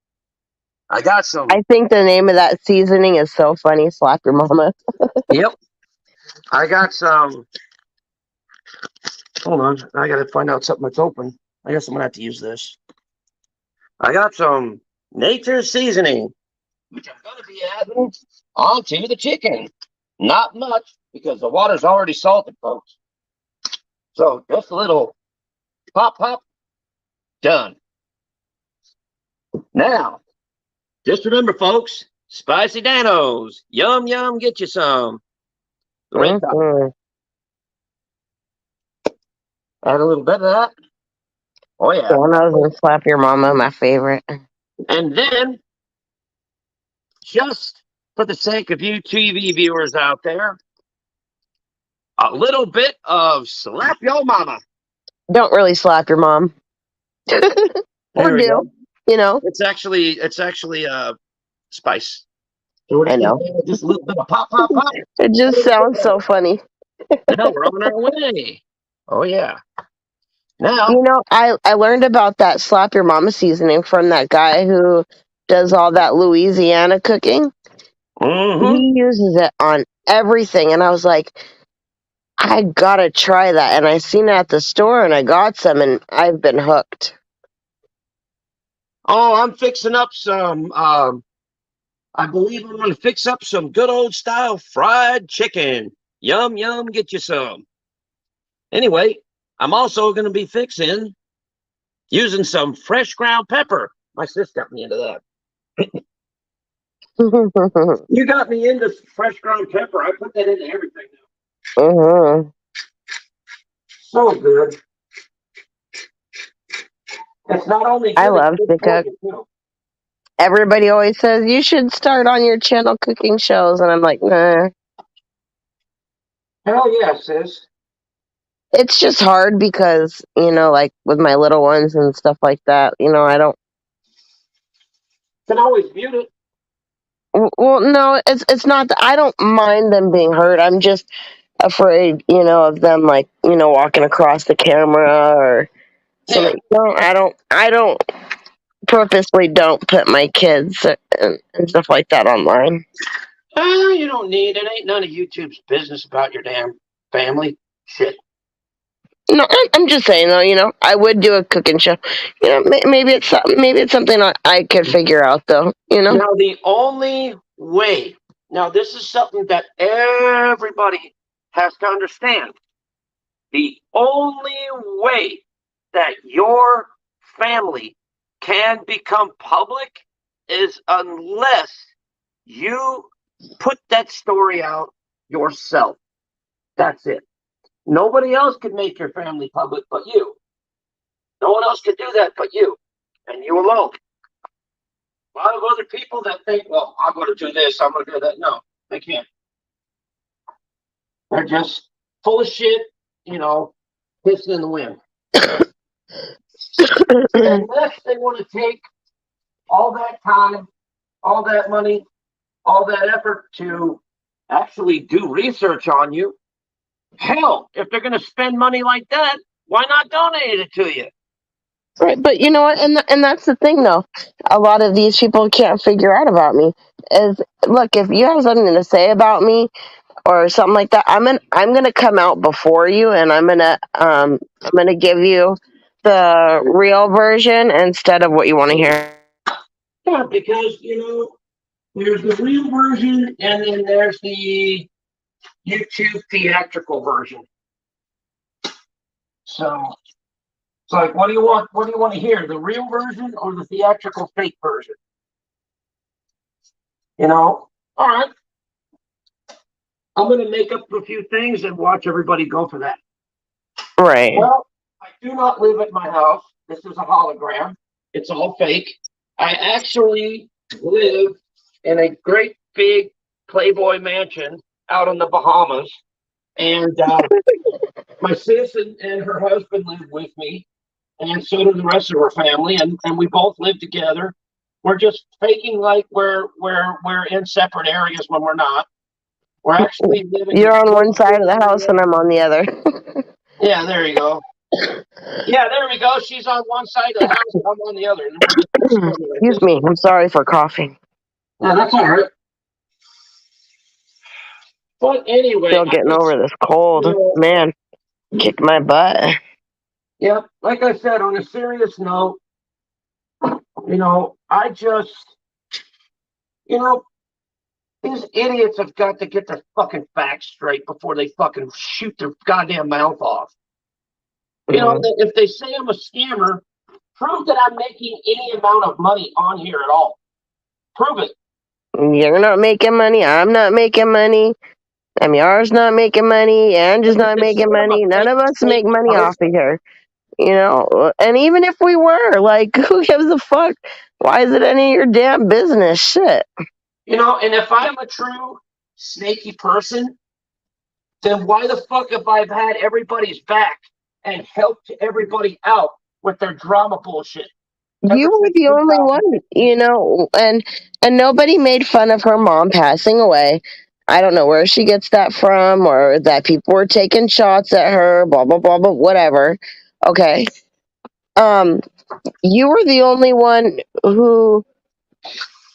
I got some. I think the name of that seasoning is so funny. Slap your mama. Yep. I got some. Hold on. I got to find out something that's open. I guess I'm going to have to use this. I got some Nature's Seasoning, which I'm going to be adding onto the chicken. Not much, because the water's already salted, folks. So just a little pop, pop, done. Now, just remember, folks, Spicy Danos. Yum, yum, get you some. Great time. Mhm. Add a little bit of that. Oh, yeah. Danos and slap your mama, my favorite. And then, just for the sake of you TV viewers out there, a little bit of Slap Yo Mama. Don't really slap your mom. Or There we do, go. you know? It's actually spice. So I know. just a little bit of pop, pop, pop. It just sounds so funny. Now we're on our way. Oh yeah. Now. You know, I learned about that slap your mama seasoning from that guy who does all that Louisiana cooking. Mm-hmm. He uses it on everything, and I was like, I gotta try that. And I seen it at the store, and I got some, and I've been hooked. Oh, I'm fixing up some. I believe I'm going to fix up some good old style fried chicken. Yum yum, get you some. Anyway, I'm also going to be using some fresh ground pepper. My sister got me into that. You got me into fresh ground pepper. I put that into everything now. Mm-hmm. So good. It's not only good, I love it's good to for cook. you too. Everybody always says you should start on your channel cooking shows, and I'm like, nah. Hell yeah, sis. It's just hard because, like with my little ones and stuff like that, I don't. Can always mute it. Well, no, it's not that I don't mind them being hurt. I'm just afraid, of them like, walking across the camera or something. No, I don't purposely don't put my kids and stuff like that online. You don't need it. Ain't none of YouTube's business about your damn family. Shit. No, I'm just saying though. I would do a cooking show. Maybe it's something I could figure out though. Now, the only way, now, this is something that everybody has to understand. The only way that your family can become public is unless you put that story out yourself. That's it. Nobody else can make your family public but you. No one else can do that but you, and you alone. A lot of other people that think, well, I'm going to do this, I'm going to do that. No, they can't. They're just full of shit, pissing in the wind. Unless they want to take all that time, all that money, all that effort to actually do research on you. Hell, if they're going to spend money like that, why not donate it to you? Right, but you know what? And that's the thing, though. A lot of these people can't figure out about me. Is look, if you have something to say about me or something like that, I'm gonna come out before you, and I'm gonna give you the real version instead of what you want to hear. Yeah, because there's the real version, and then there's the YouTube theatrical version. So it's like, what do you want? What do you want to hear? The real version or the theatrical fake version? All right. I'm going to make up a few things and watch everybody go for that. Right. Well, I do not live at my house. This is a hologram. It's all fake. I actually live in a great big Playboy mansion out in the Bahamas. And my sis and her husband live with me. And so do the rest of her family. And we both live together. We're just faking like we're in separate areas when we're not. We're actually living You're in on one great side big of the house and I'm on the other. Yeah, there you go. Yeah, there we go. She's on one side of the house, and I'm on the other. And we're just like Excuse this. me. I'm sorry for coughing. Yeah, that's all right. But anyway, Still getting over this cold. Man, kicked my butt. yeah, like I said, on a serious note, I just, you know, these idiots have got to get their fucking facts straight before they fucking shoot their goddamn mouth off. If they say I'm a scammer, prove that I'm making any amount of money on here at all. Prove it. You're not making money. I'm not making money. MR's not making money. Angie's not making money. None of us make money off of here. And even if we were, like, who gives a fuck? Why is it any of your damn business? Shit. And if I'm a true snaky person, then why the fuck have I had everybody's back and helped everybody out with their drama bullshit? You were the only one, and nobody made fun of her mom passing away. I don't know where she gets that from, or that people were taking shots at her, blah blah blah, but whatever. Okay. You were the only one who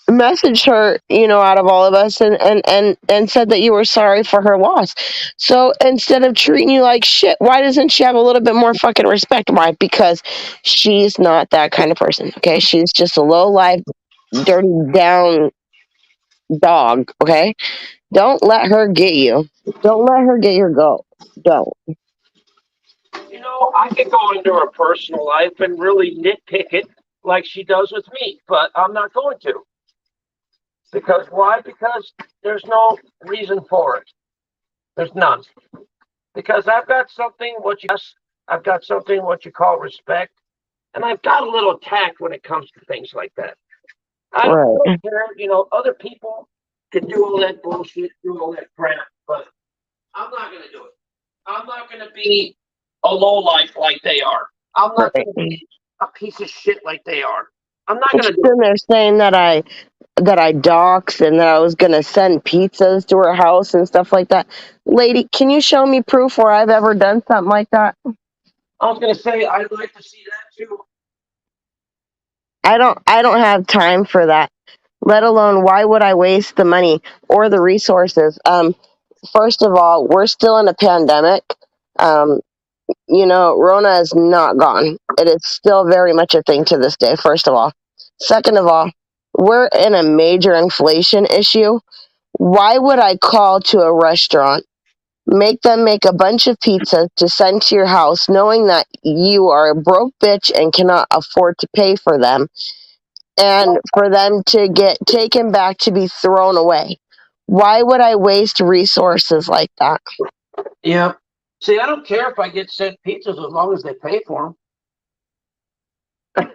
messaged her, out of all of us, and said that you were sorry for her loss. So instead of treating you like shit, why doesn't she have a little bit more fucking respect? Why? Because she's not that kind of person. Okay, she's just a low life, dirty down dog. Okay, don't let her get you. Don't let her get your goat. Don't. I could go into her personal life and really nitpick it like she does with me, but I'm not going to. Because why? Because there's no reason for it. There's none. Because I've got something I've got something what you call respect, and I've got a little tact when it comes to things like that. I don't care. Other people can do all that bullshit, do all that crap, but I'm not going to do it. I'm not going to be a low life like they are. I'm not going to be a piece of shit like they are. I'm not going to do it. They're saying that I doxed and that I was gonna send pizzas to her house and stuff like that. Lady, can you show me proof where I've ever done something like that? I was going to say I'd like to see that too. I don't have time for that. Let alone, why would I waste the money or the resources? First of all, we're still in a pandemic. Um, Rona is not gone. It is still very much a thing to this day, first of all. Second of all, we're in a major inflation issue. Why would I call to a restaurant, make them make a bunch of pizzas to send to your house, knowing that you are a broke bitch and cannot afford to pay for them, and for them to get taken back to be thrown away? Why would I waste resources like that? Yeah. See, I don't care if I get sent pizzas as long as they pay for them.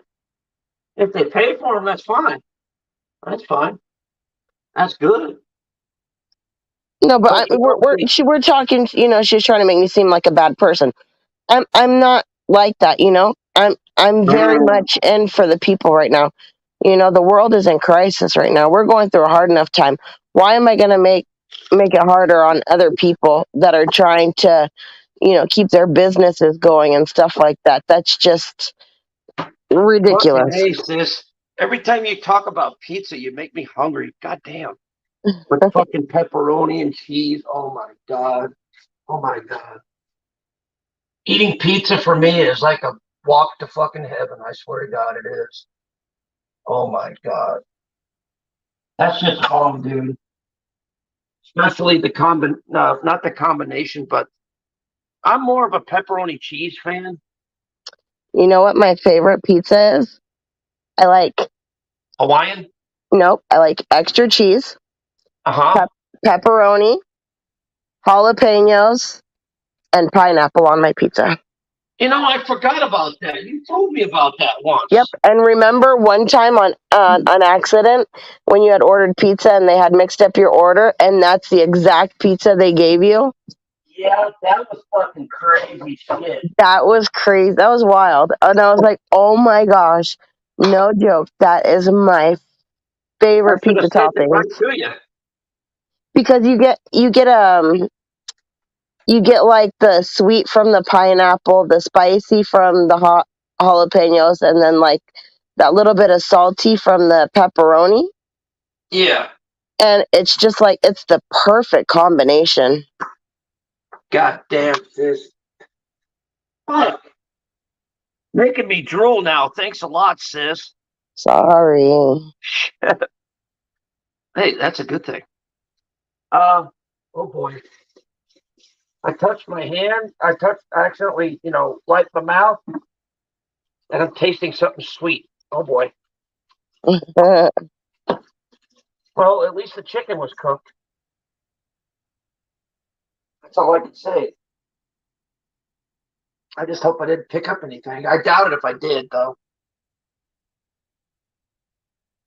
If they pay for them, that's fine. That's fine. That's good. No, but we're talking. She's trying to make me seem like a bad person. I'm not like that. I'm very much in for the people right now. The world is in crisis right now. We're going through a hard enough time. Why am I going to make it harder on other people that are trying to, keep their businesses going and stuff like that? That's just ridiculous. Hey, sis. Every time you talk about pizza, you make me hungry. God damn. With fucking pepperoni and cheese. Oh my God. Oh my God. Eating pizza for me is like a walk to fucking heaven. I swear to God, it is. Oh my God. That's just home, dude. Especially not the combination, but I'm more of a pepperoni cheese fan. You know what my favorite pizza is? I like, Hawaiian. nope, I like extra cheese, Uh-huh. pep- pepperoni, jalapenos, and pineapple on my pizza. I forgot about that. You told me about that Yep. once. And remember one time on accident when you had ordered pizza and they had mixed up your order, and that's the exact pizza they gave you? Yeah, that was fucking crazy shit. That was crazy. That was wild. And I was like, oh my gosh, no joke. That is my I favorite should have pizza sent it toppings right to you. because you get like the sweet from the pineapple, the spicy from the hot jalapenos, and then like that little bit of salty from the pepperoni. Yeah. And it's just like it's the perfect combination. God damn, sis. Fuck. Making me drool now. Thanks a lot, sis. Sorry. Hey, that's a good thing. Oh boy. I touched my hand. I accidentally, wiped my mouth, and I'm tasting something sweet. Oh boy. Well, at least the chicken was cooked. That's all I can say. I just hope I didn't pick up anything. I doubt it if I did, though.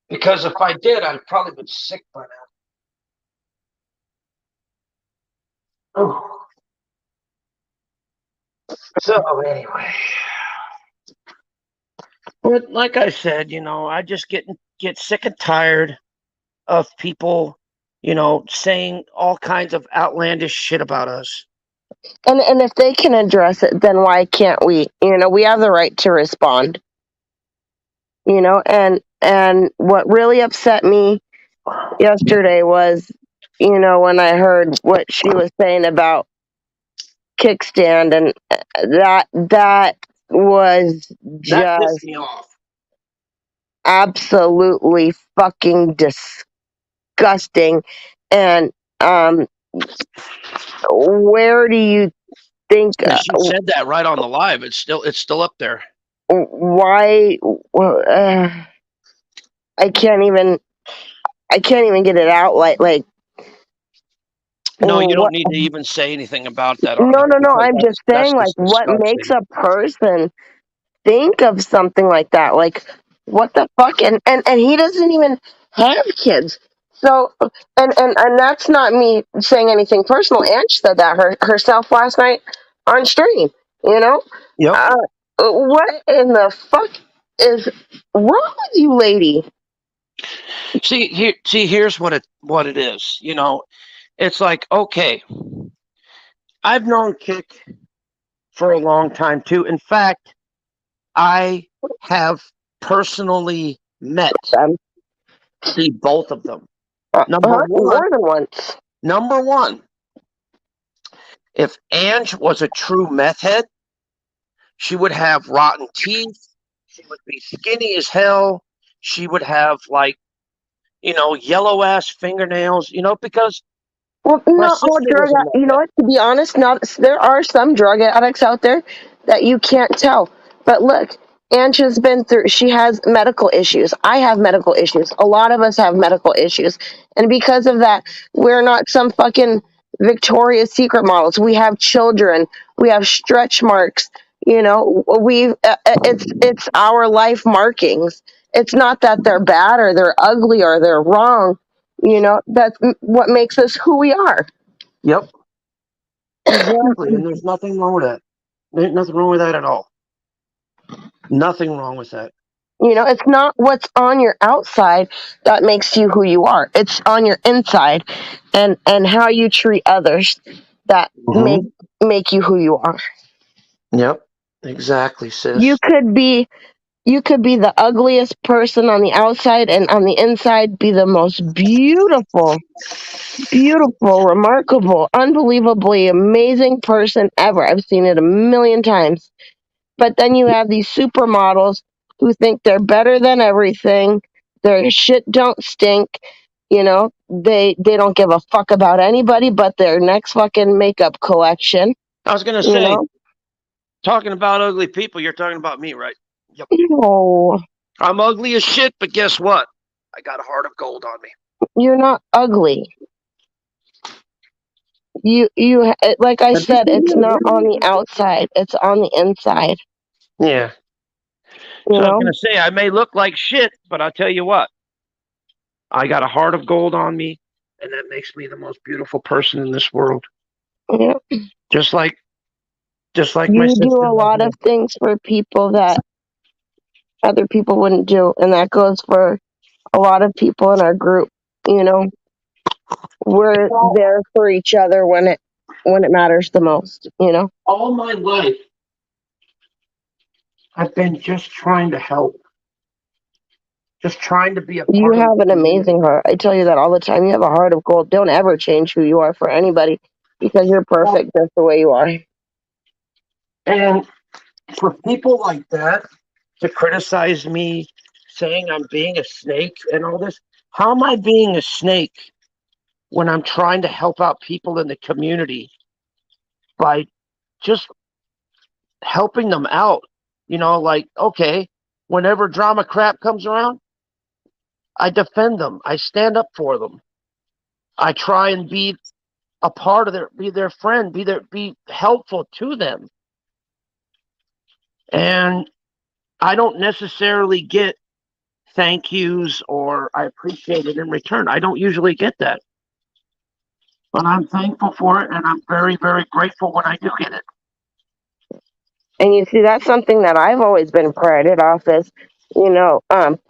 Because if I did, I'd probably been sick by now. Oh. So anyway, but like I said, I just get sick and tired of people, saying all kinds of outlandish shit about us. And if they can address it, then why can't we? We have the right to respond. And what really upset me yesterday was, when I heard what she was saying about kickstand, and that was That pissed just me off. absolutely fucking disgusting. And where do you think And she said that right on the live. It's still up there. why I can't even get it out like No, you don't what. need to even say anything about that on No, here no, no, because I'm just that's saying, like, just what makes disgusting. a person think of something like that? Like, what the fuck? And he doesn't even have kids. So, and that's not me saying anything personal. Ange said that herself last night on stream. You know, Yep. uh, what in the fuck is wrong with you, lady? Here's what it is. It's like, okay, I've known Kick for a long time too. In fact, I have personally met Um, the both of them. Number one, more than once. number one. If Ange was a true meth head, she would have rotten teeth. She would be skinny as hell. She would have yellow ass fingernails. Because Well, my not all sister was a meth you know head. what? To be honest, not there are some drug addicts out there that you can't tell. But look, Angela's been through. She has medical issues. I have medical issues. A lot of us have medical issues, and because of that, we're not some fucking Victoria's Secret models. We have children. We have stretch marks. It's our life markings. It's not that they're bad or they're ugly or they're wrong. That's what makes us who we are. Yep, exactly. And there's nothing wrong with that. There's nothing wrong with that at all. Nothing wrong with that. It's not what's on your outside that makes you who you are. It's on your inside, and how you treat others that Mm-hmm. make you who you are. Yep, exactly, You sis. could be the ugliest person on the outside, and on the inside be the most beautiful, beautiful, remarkable, unbelievably amazing person ever. I've seen it a million times. But then you have these supermodels who think they're better than everything. Their shit don't stink. They don't give a fuck about anybody but their next fucking makeup collection. I was gonna You say, know? talking about ugly people, you're talking about me, right? Yep. No, I'm ugly as shit, but guess what? I got a heart of gold on me. you're not ugly. Like I said, it's not on the outside, it's on the inside, Yeah. you So I was know? gonna say I may look like shit, but I'll tell you what, I got a heart of gold on me, and that makes me the most beautiful person in this world. Yeah. Just like my You do sister a right lot here. of things for people that other people wouldn't do, and that goes for a lot of people in our group, you know? We're there for each other when it matters the most, you know? All my life, I've been just trying to help, just trying to be a You part of the have an community. amazing heart. I tell you that all the time. You have a heart of gold. Don't ever change who you are for anybody because you're perfect just the way you are. And for people like that to criticize me, saying I'm being a snake and all this, how am I being a snake when I'm trying to help out people in the community by just helping them out? Like, okay, whenever drama crap comes around, I defend them, I stand up for them, I try and be a part of be their friend, be helpful to them. And I don't necessarily get thank yous or I appreciate it in return. I don't usually get that. But I'm thankful for it and I'm very, very grateful when I do get it. And you see, that's something that I've always been prided off as,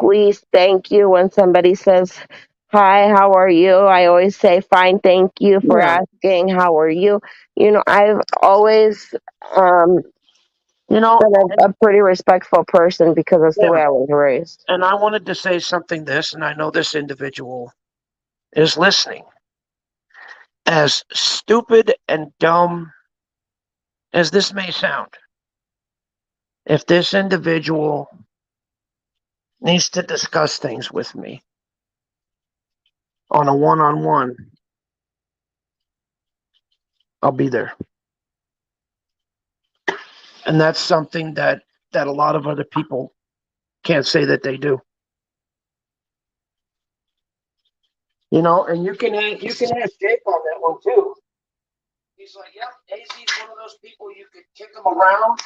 please, thank you. When somebody says, hi, how are you? I always say, fine, thank you for Yeah. asking, how are you? I've always um, You know, been a pretty respectful person because that's the yeah. way I was raised. And I wanted to say something this, and I know this individual is listening. As stupid and dumb as this may sound, if this individual needs to discuss things with me on a one on one, I'll be there. And that's something that a lot of other people can't say that they do. And you can ask Jake on that one too. He's like, yep, AZ's one of those people you could kick him around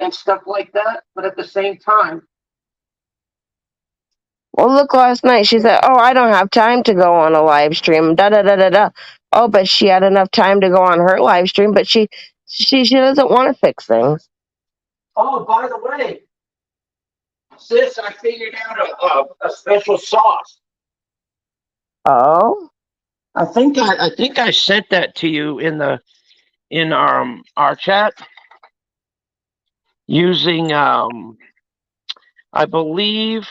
and stuff like that, but at the same time, Well, look, last night she said, oh, I don't have time to go on a live stream, da da da da da. Oh, but she had enough time to go on her live stream, but she doesn't want to fix things. oh, by the way, sis, I figured out a special sauce. Oh, I think I sent that to you in our chat using I believe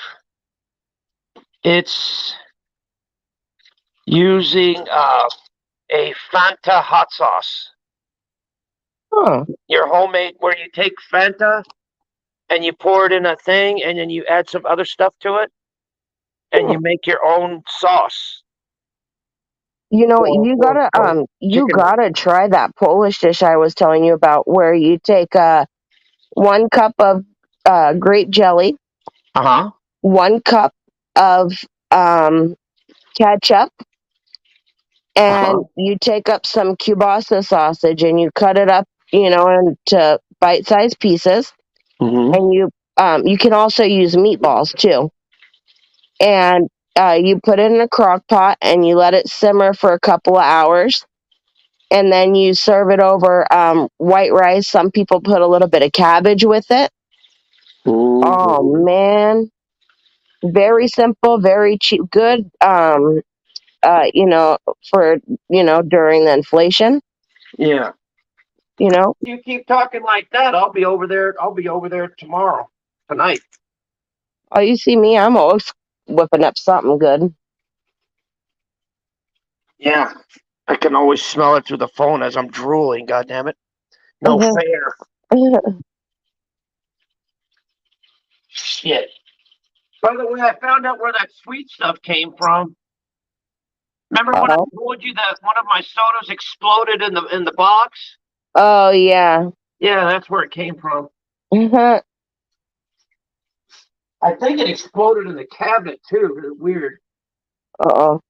it's using a Fanta hot sauce. huh. Your homemade where you take Fanta and you pour it in a thing and then you add some other stuff to it and Hmm. you make your own sauce for You chicken. gotta try that Polish dish I was telling you about, where you take 1 cup of grape jelly, Uh-huh. 1 cup of um, ketchup, and Uh-huh. you take up some kielbasa sausage and you cut it up, into bite-sized pieces, Mm-hmm. and you can also use meatballs too, and you put it in a crock pot and you let it simmer for a couple of hours, and then you serve it over white rice. Some people put a little bit of cabbage with it. Oh Ooh. man, very simple, very cheap, good. Uh, you know, for during the inflation, Yeah. you know. You keep talking like that, I'll be over there. I'll be over there tomorrow, tonight. Oh, you see me, I'm always whipping up something good. Yeah. I can always smell it through the phone as I'm drooling, God damn it. No fair. Shit. By the way, I found out where that sweet stuff came from. Remember when I Oh, told you that one of my sodas exploded in the box? Oh yeah. Yeah, that's where it came from. Uh I think it exploded in the cabinet too. It's weird. oh.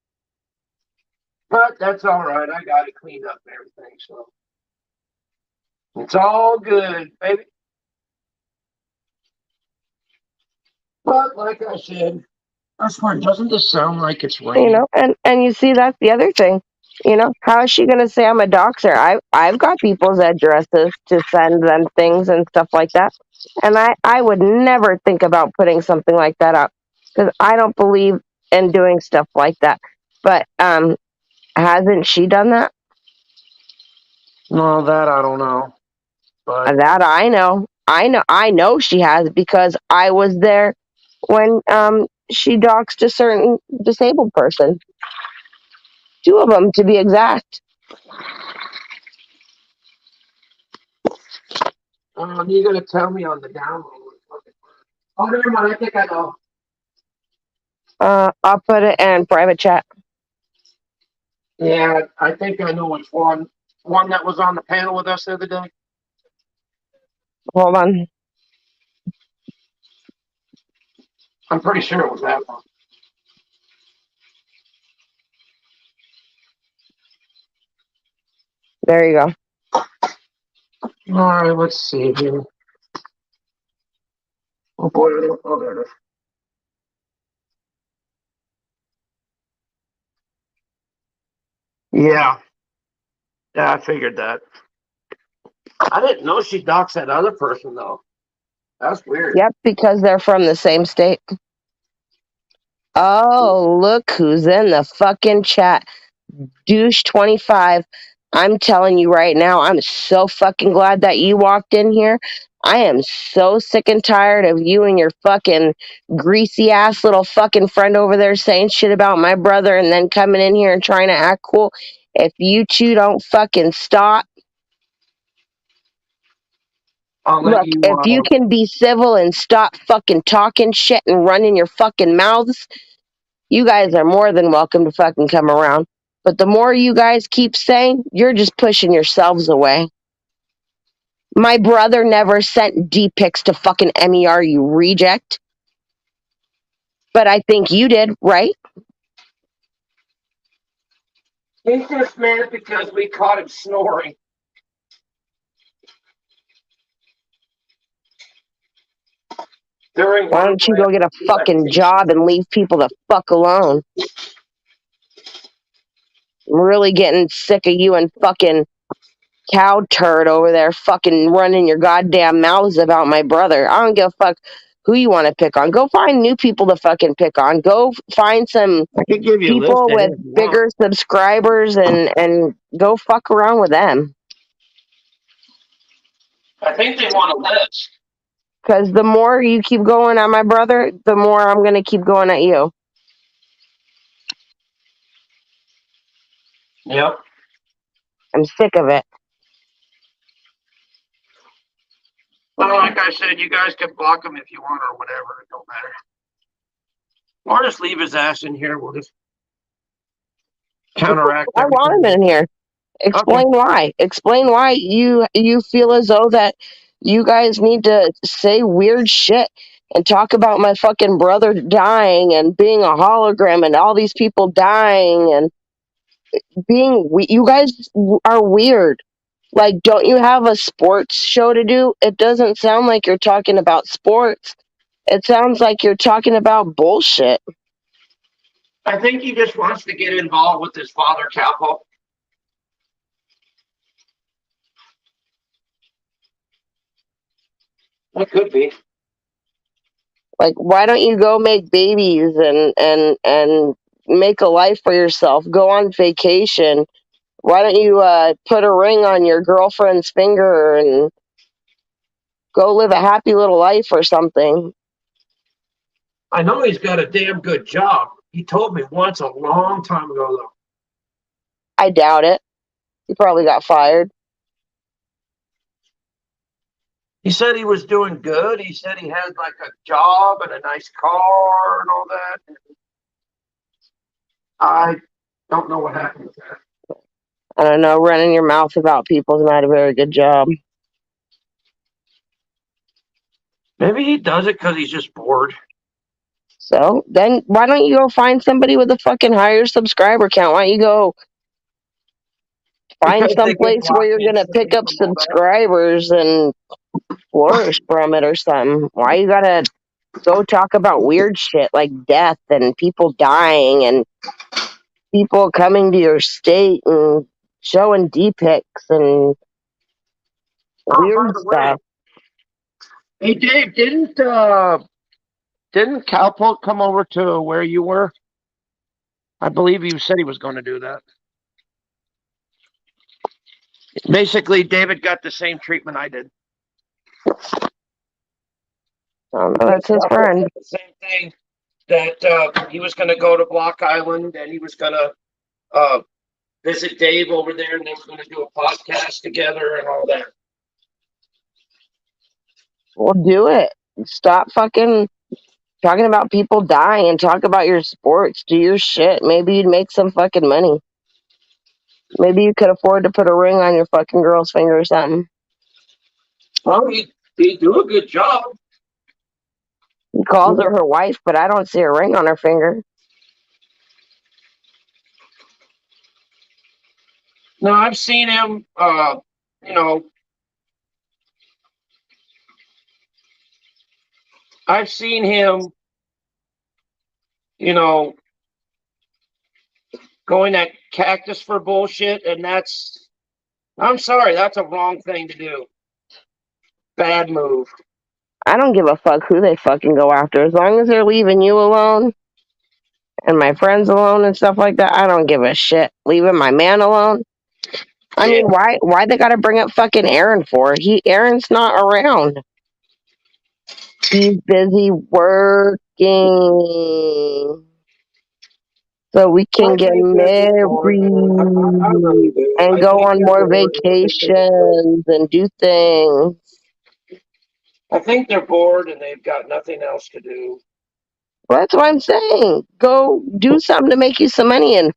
But that's all right. I got it cleaned up and everything, so it's all good, baby. But like I said, I swear, doesn't this sound like it's You raining? know, and you see that's the other thing. You know, how is she gonna say I'm a doxer? I've got people's addresses to send them things and stuff like that, and I would never think about putting something like that up because I don't believe in doing stuff like that. But hasn't she done that? No, that I don't know. But That I know. I know she has because I was there when she doxed a certain disabled person. Two of them to be exact. you're gonna tell me on the download. Oh, never mind. I think I know. I'll put it in private chat. Yeah, I think I know which one. One that was on the panel with us the other day. Hold on. I'm pretty sure it was that one. There you go. All right, let's see here. Oh boy, oh, there it is. Yeah, yeah, I figured that. I didn't know she doxed that other person though. That's weird. Yep, because they're from the same state. Oh, look who's in the fucking chat. Douche25. I'm telling you right now, I'm so fucking glad that you walked in here. I am so sick and tired of you and your fucking greasy ass little fucking friend over there saying shit about my brother and then coming in here and trying to act cool. If you two don't fucking stop, I'll let look, you. if you can be civil and stop fucking talking shit and running your fucking mouths, you guys are more than welcome to fucking come around. But the more you guys keep saying, you're just pushing yourselves away. My brother never sent D pics to fucking MER, you reject. But I think you did, right? He's just mad because we caught him snoring. During Why one of don't you go get a the fucking electrocutions. job and leave people the fuck alone? I'm really getting sick of you and fucking cow turd over there fucking running your goddamn mouths about my brother. I don't give a fuck who you want to pick on. Go find new people to fucking pick on. Go find some I could give you a list people of with him if you want. bigger subscribers and go fuck around with them. I think they want a list. Because the more you keep going at my brother, the more I'm going to keep going at you. Yep. I'm sick of it. Well, like I said, you guys can block him if you want or whatever. It don't matter. Or just leave his ass in here. We'll just counteract I want him everything. in here. Okay. Explain why. Explain why you feel as though that you guys need to say weird shit and talk about my fucking brother dying and being a hologram and all these people dying and you guys are weird. Like, don't you have a sports show to do? It doesn't sound like you're talking about sports. It sounds like you're talking about bullshit. I think he just wants to get involved with his father, Calpo. That could be. Like, why don't you go make babies and make a life for yourself? Go on vacation. Why don't you put a ring on your girlfriend's finger and go live a happy little life or something? I know he's got a damn good job. He told me once a long time ago, though. I doubt it. He probably got fired. He said he was doing good. He said he had like a job and a nice car and all that. I don't know what happened with that. I don't know, running your mouth about people is not a very good job. Maybe he does it because he's just bored. So then why don't you go find somebody with a fucking higher subscriber count? Why don't you go find Because some they get place where blocked you're gonna pick instantly up from all that. subscribers and flourish from it or something? Why you gotta go talk about weird shit like death and people dying and people coming to your state and showing D pics and Oh, by weird the way, stuff? hey Dave, didn't Cowpoke come over to where you were? I believe you said he was going to do that. Basically, David got the same treatment I did. That's his Cowpoke friend. said the same thing, that he was going to go to Block Island and he was going to visit Dave over there and they were going to do a podcast together and all that. Well, do it. Stop fucking talking about people dying and talk about your sports. Do your shit. Maybe you'd make some fucking money. Maybe you could afford to put a ring on your fucking girl's finger or something. Well, he do a good job. He calls her her wife, but I don't see a ring on her finger. No, I've seen him. You know, I've seen him. You know, going at Cactus for bullshit, and that's. I'm sorry, that's a wrong thing to do. Bad move. I don't give a fuck who they fucking go after. As long as they're leaving you alone and my friends alone and stuff like that, I don't give a shit. Leaving my man alone. I Yeah. mean, why they gotta bring up fucking Aaron for? Aaron's not around. He's busy working. So we I can get think they're just married bored, man. I really do. and I go think on they're more bored. vacations and do things. I think they're bored and they've got nothing else to do. Well, that's what I'm saying. Go do something to make you some money and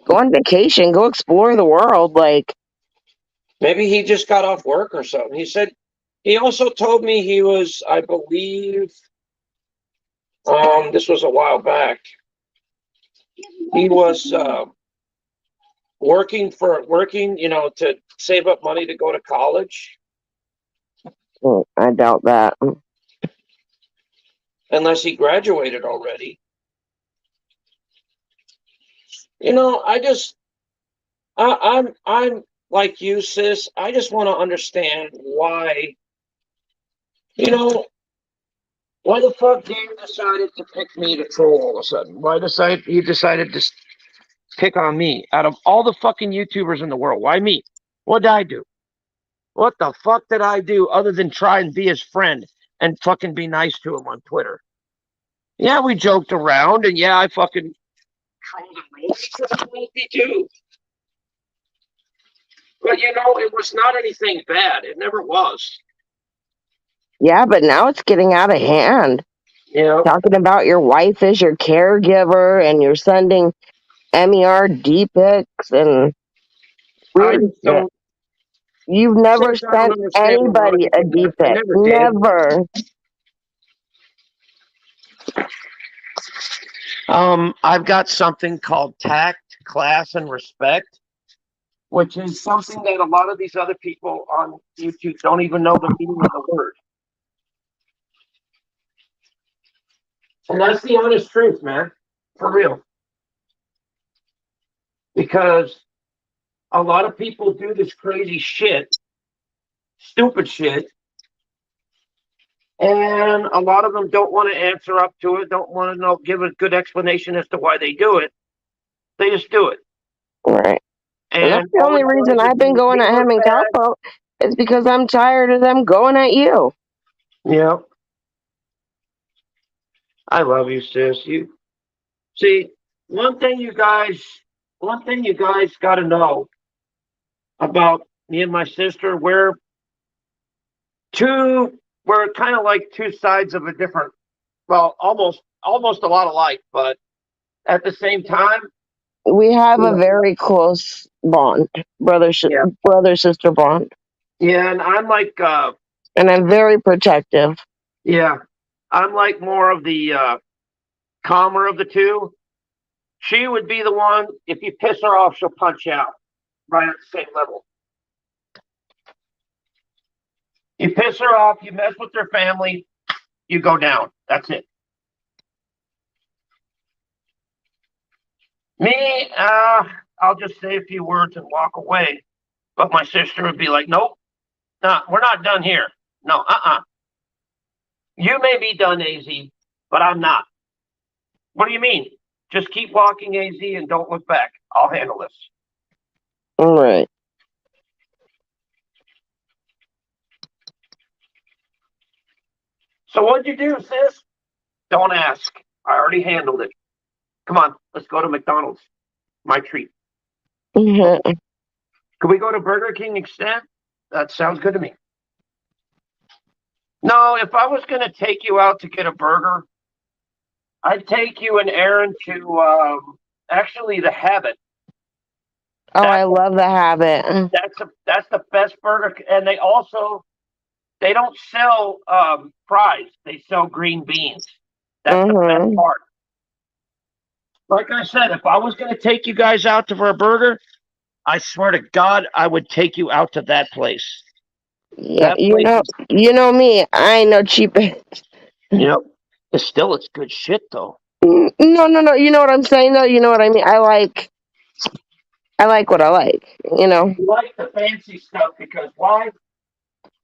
go on vacation. Go explore the world. Like, Maybe he just got off work or something. He said he also told me he was, I believe, this was a while back. He was working, to save up money to go to college. I doubt that. Unless he graduated already. I'm like you, sis. I just want to understand why, why the fuck Dave decided to pick me to troll all of a sudden. He decided to pick on me out of all the fucking YouTubers in the world? Why me? What did I do? What the fuck did I do other than try and be his friend and fucking be nice to him on Twitter? Yeah, we joked around, and yeah, I fucking trolled him too. But it was not anything bad. It never was. Yeah, but now it's getting out of hand. Yeah. Talking about your wife as your caregiver and you're sending MER D pics and weird shit. You've never I don't sent understand the anybody logic a of D that. I pic. never did. Never. I've got something called tact, class, and respect, which is something that a lot of these other people on YouTube don't even know the meaning of the word. And that's the honest truth, man. For real. Because a lot of people do this crazy shit, stupid shit, and a lot of them don't want to answer up to it, don't want to give a good explanation as to why they do it. They just do it. Right. And that's And the only reason I've been going at him in Cowpoke is because I'm tired of them going at you. Yeah. I love you, sis. You see, one thing you guys got to know about me and my sister, we're kind of like two sides of a different, well, almost a lot alike, but at the same time, We have a very close bond, Yeah. brother sister bond, Yeah, and I'm like, and I'm very protective. yeah, I'm like more of the calmer of the two. She would be the one, if you piss her off, she'll punch you out right at the same level. You piss her off, you mess with her family, you go down. That's it. Me, I'll just say a few words and walk away. But my sister would be like, nope, nah, we're not done here. No, You may be done, AZ, but I'm not. What do you mean? Just keep walking, AZ, and don't look back. I'll handle this. All right. So what'd you do, sis? Don't ask. I already handled it. Come on, let's go to McDonald's. My treat. Mhm. Could we go to Burger King instead? That sounds good to me. No, if I was going to take you out to get a burger, I'd take you and Aaron to actually the Habit. Oh, I That's love the habit. that's the best burger, and they don't sell fries. They sell green beans. That's the best Mhm. part. Like I said, if I was going to take you guys out for a burger, I swear to God, I would take you out to that place. Yeah, That place is, you know me. I ain't no cheap. it's good shit though. No, no, no. You know what I'm saying, though. You know what I mean. I like what I like. You know. You like the fancy stuff because why?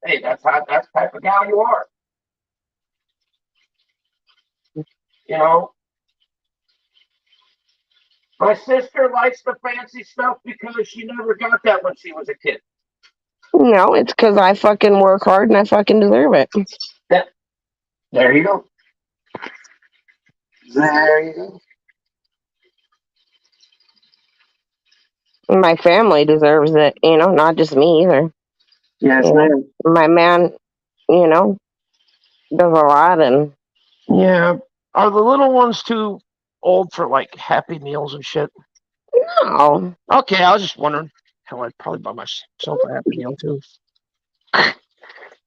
Hey, that's the type of gal you are. You know, my sister likes the fancy stuff because she never got that when she was a kid. No, it's because I fucking work hard and I fucking deserve it. Yeah, there you go. There you go. My family deserves it. You know, not just me either. Yes, You know, ma'am. my man. You know, does a lot, and Yeah. Are the little ones too old for like Happy Meals and shit? no. Okay, I was just wondering. Hell, I'd probably buy myself a Happy Meal too.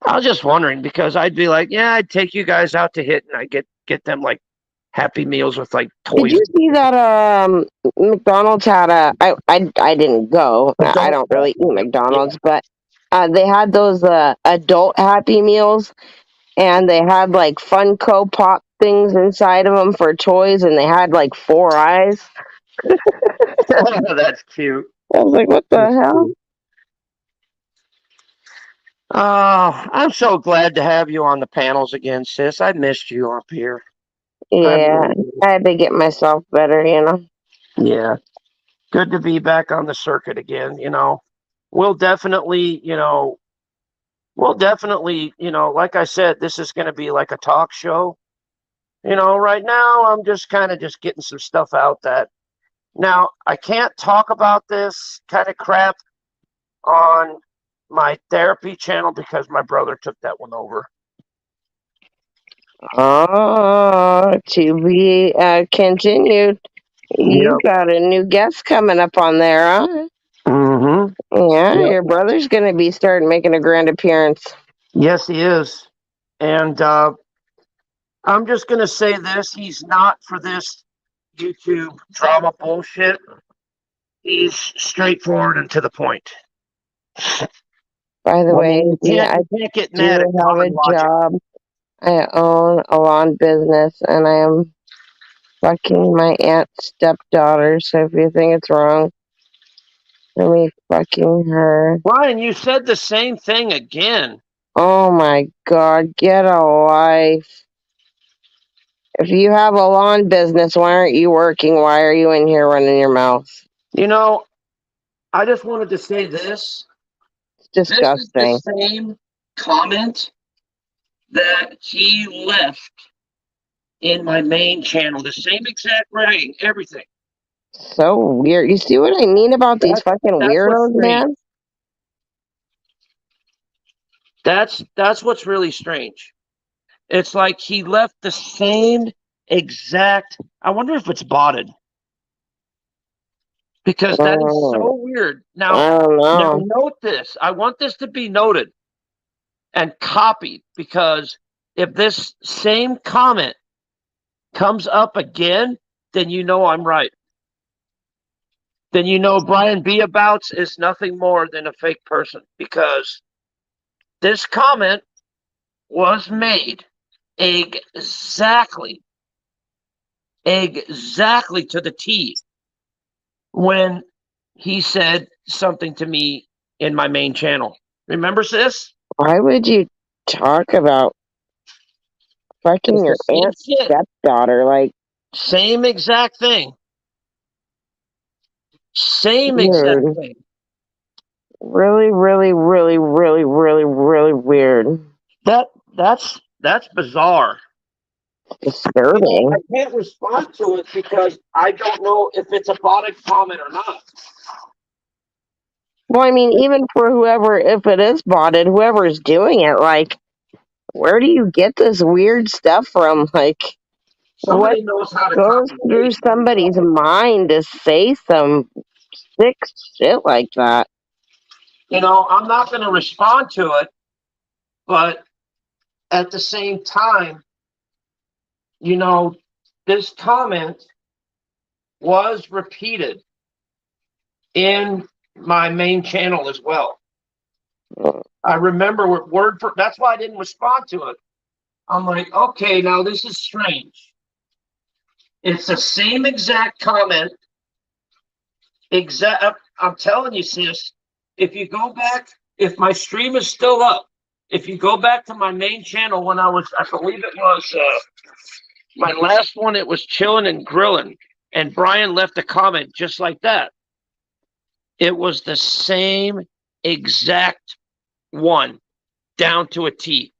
I was just wondering because I'd be like, yeah, I'd take you guys out to hit, and I get them like Happy Meals with like Did toys. you see that? McDonald's had a. I didn't go. I Adult don't really eat Happy Meal. Yeah. McDonald's, but they had those adult Happy Meals, and they had like Funko Pop things inside of them for toys, and they had like four eyes. That's cute. I was like, what the That's hell? cute. Oh, I'm so glad to have you on the panels again, sis. I missed you up here. I Yeah, really did. I had to get myself better, you know. Yeah. Good to be back on the circuit again. We'll definitely, like I said, this is going to be like a talk show. Right now I'm just kind of just getting some stuff out that now I can't talk about this kind of crap on my therapy channel because my brother took that one over. Oh, to be continued. You Yep. got a new guest coming up on there, huh? Mm-hmm. Yeah, Yep. your brother's gonna be starting making a grand appearance. Yes, he is. And I'm just going to say this. He's not for this YouTube drama bullshit. He's straightforward and to the point. By the I way, mean, yeah, I you can't get mad at do have a common logic. job. I own a lawn business, and I am fucking my aunt's stepdaughter. So if you think it's wrong for me fucking her, Brian, you said the same thing again. oh my god, get a life. If you have a lawn business, why aren't you working? Why are you in here running your mouth? You know, I just wanted to say this. It's This is the disgusting. same comment that he left in my main channel. The same exact writing, everything. So weird. You see what I mean about these That's fucking that's what's weirdos, strange. man? That's what's really strange. It's like he left the same exact. I wonder if it's botted. because that is so weird. I don't Now know. note this. I want this to be noted and copied, because if this same comment comes up again, then you know I'm right. Then you know Brian B. Abouts is nothing more than a fake person, because this comment was made exactly to the T when he said something to me in my main channel. Remember, sis? Why would you talk about fucking It's the your same aunt's shit. stepdaughter? Like, Same exact thing. Same exact dude, thing. really, really, really, really, really, really weird. That's bizarre. I Disturbing. can't respond to it because I don't know if it's a botted comment or not. Well, I mean, even for whoever, if it is botted, whoever's doing it, like, where do you get this weird stuff from? Like, what Somebody knows how to goes copy through paste pretty somebody's well. mind to say some sick shit like that? I'm not going to respond to it, but at the same time, this comment was repeated in my main channel as well. I remember word for that's why I didn't respond to it. I'm like, okay, now this is strange. It's the same exact comment. I'm telling you, sis, if you go back, if my stream is still up, if you go back to my main channel when I believe it was my last one, it was chilling and grilling, and Brian left a comment just like that. It was the same exact one, down to a T.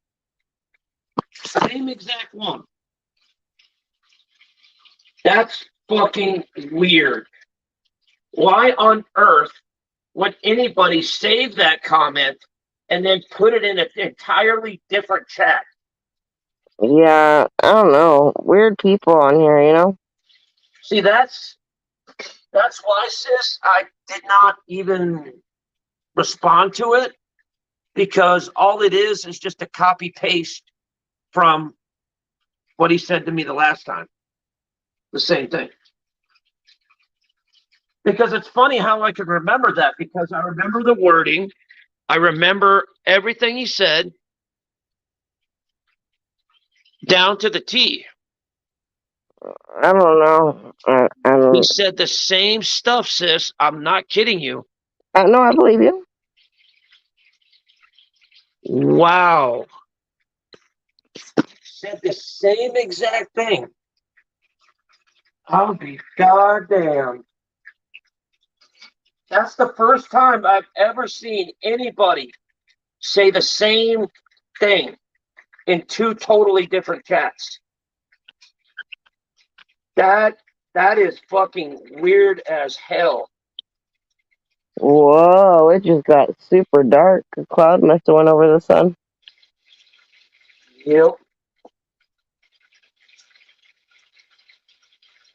Same exact one. That's fucking weird. Why on earth would anybody save that comment and then put it in an entirely different chat? Yeah, I don't know. Weird people on here, you know? See, that's why, sis, I did not even respond to it, because all it is just a copy paste from what he said to me the last time. The same thing. Because it's funny how I could remember that, because I remember the wording, I remember everything he said down to the T. I don't know. I He don't. said the same stuff, sis. I'm not kidding you. No, I believe you. Wow. Said the same exact thing. I'll be goddamn. That's the first time I've ever seen anybody say the same thing in two totally different chats. That is fucking weird as hell. Whoa, it just got super dark. A cloud must have went over the sun. Yep.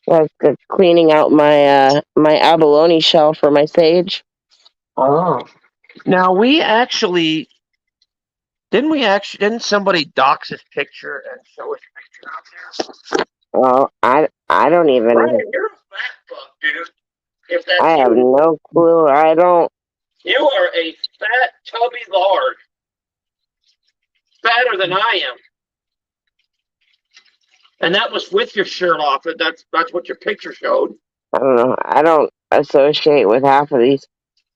I was cleaning out my abalone shell for my sage. Oh. Now didn't somebody dox his picture and show his picture out there? Oh, I don't Brian, even. you're a fat fuck, dude. If I that's have you, no clue. I don't. you are a fat, tubby lard. Fatter than I am. And that was with your shirt off. That's what your picture showed. I don't know. I don't associate with half of these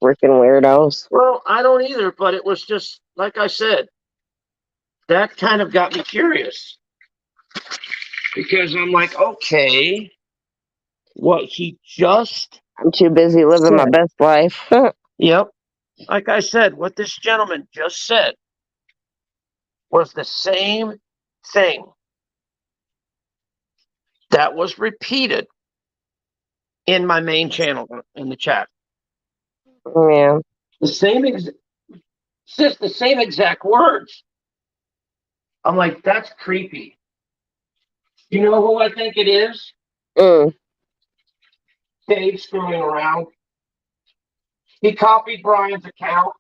freaking weirdos. Well, I don't either, but it was just like I said, that kind of got me curious. Because I'm like, okay, what he just I'm too busy living my said. best life. Yep. Like I said, what this gentleman just said was the same thing that was repeated in my main channel in the chat. Yeah. The same just the same exact words. I'm like, that's creepy. You know who I think it is? Mm. Dave screwing around. He copied Brian's account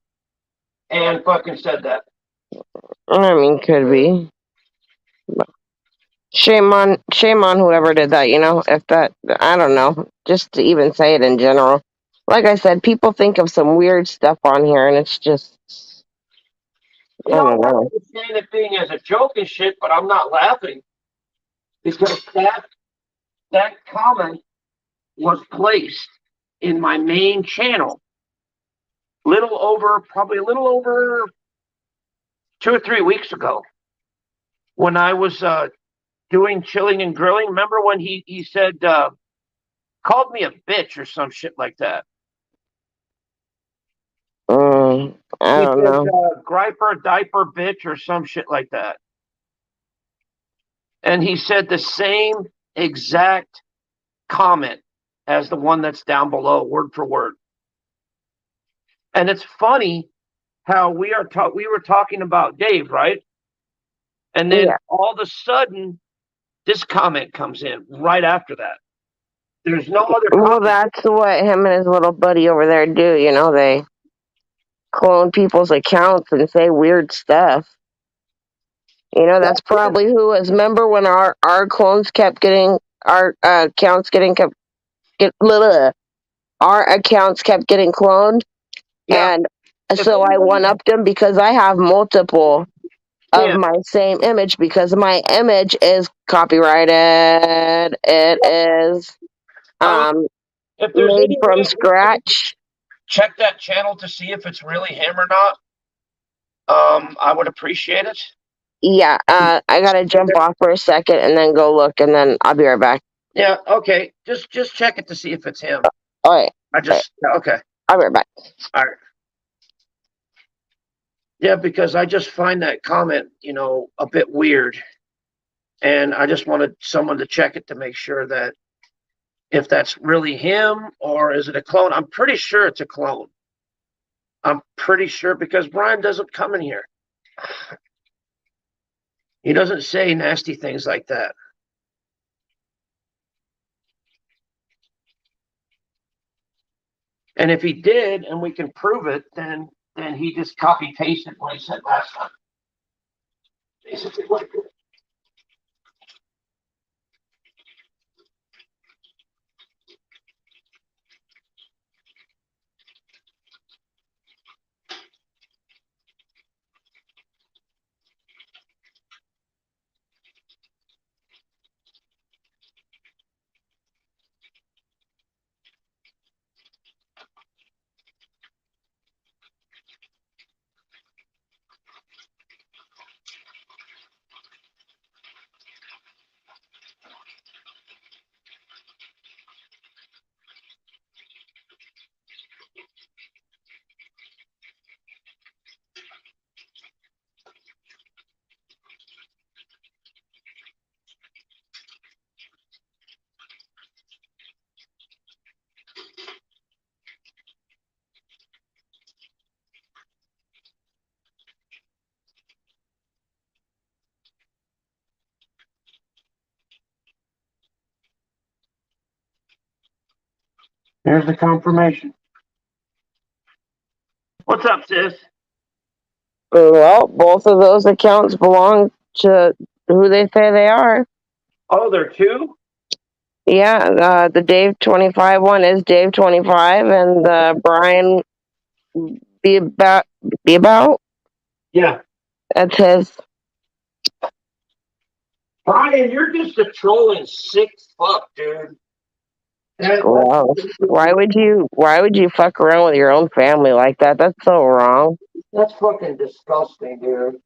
and fucking said that. I mean, could be. Shame on whoever did that, you know, if that, I don't know, just to even say it in general. Like I said, people think of some weird stuff on here, and it's just, I I don't know. understand it being as a joke and shit, but I'm not laughing because that comment was placed in my main channel probably a little over 2 or 3 weeks ago when I was doing chilling and grilling. Remember when he said called me a bitch or some shit like that? I He don't said know. griper diaper bitch or some shit like that. And he said the same exact comment as the one that's down below, word for word. And it's funny how we were talking about Dave, right? And then Yeah. all of a sudden, this comment comes in right after that. There's no other Well, comment. that's what him and his little buddy over there do, you know, they clone people's accounts and say weird stuff. You know, that's probably who was. Remember when our clones kept getting our accounts getting kept get our accounts kept getting cloned, Yeah. and If so I one anybody, upped them because I have multiple of yeah. my same image because my image is copyrighted. It is um If there's made any from way we can scratch. check that channel to see if it's really him or not, I would appreciate it. Yeah, I gotta jump off for a second and then go look, and then I'll be right back. Yeah. Okay. Just check it to see if it's him. All right, Okay. I'll be right back. All right. Yeah, because I just find that comment, a bit weird. And I just wanted someone to check it to make sure that if that's really him or is it a clone. I'm pretty sure it's a clone. I'm pretty sure because Brian doesn't come in here. He doesn't say nasty things like that. And if he did and we can prove it, then he just copy pasted what he said last time. Basically what he did. There's the confirmation. What's up, sis? Well, both of those accounts belong to who they say they are. Oh, there are two? Yeah, the Dave 25 one is Dave 25, and the Brian be about Yeah. that's his. Brian, you're just a trolling sick fuck, dude. Gross. Why would you fuck around with your own family like that? That's so wrong. That's fucking disgusting, dude.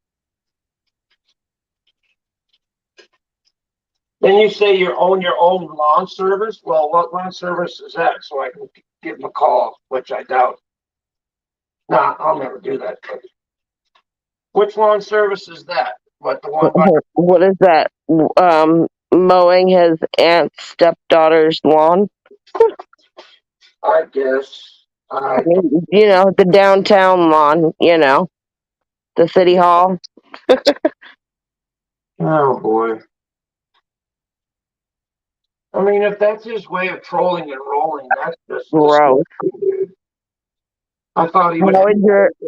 Then you say you own your own lawn service? Well, what lawn service is that? So I can give them a call, which I doubt. Nah, I'll never do that. Which lawn service is that? What, the one by. What is that? Mowing his aunt's stepdaughter's lawn. I guess. You know, the downtown lawn. You know, the city hall. Oh, boy. I mean, if that's his way of trolling and rolling, that's just Gross. disgusting, dude. I thought he would.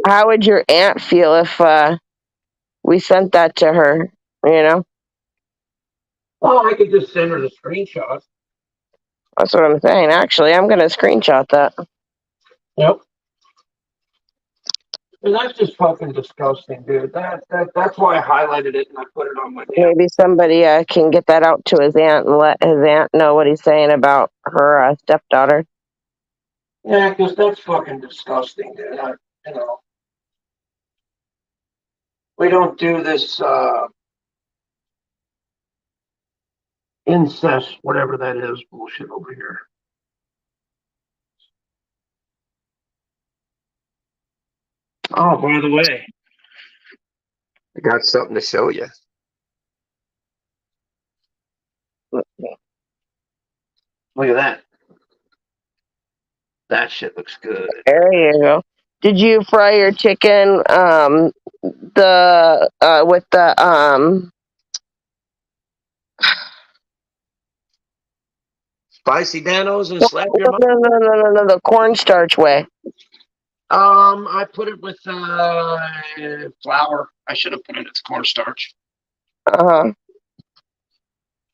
How would your aunt feel if we sent that to her? You know, Oh, I could just send her the screenshot. that's what I'm saying. Actually, I'm gonna screenshot that. Yep. And that's just fucking disgusting, dude. That's why I highlighted it and I put it on my damn. Maybe somebody can get that out to his aunt and let his aunt know what he's saying about her stepdaughter. Yeah, because that's fucking disgusting, dude. You know, we don't do this incest, whatever that is, bullshit over here. Oh, by the way, I got something to show you. Look at that. That shit looks good. There you go. Did you fry your chicken with the Spicy Danos and slap your mouth? no, the cornstarch way? I put it with flour. I should have put it as cornstarch. Uh-huh.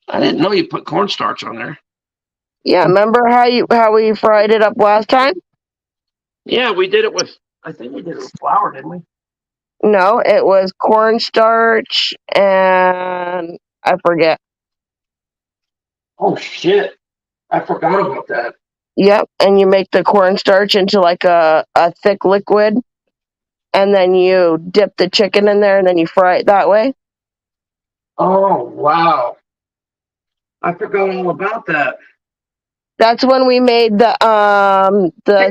I didn't know you put cornstarch on there. Yeah, remember how we fried it up last time? Yeah, we did it with. I think we did it with flour, didn't we? No, it was cornstarch and I forget. Oh shit! I forgot about that. Yep, and you make the cornstarch into like a thick liquid, and then you dip the chicken in there, and then you fry it that way. Oh wow! I forgot all about that. That's when we made the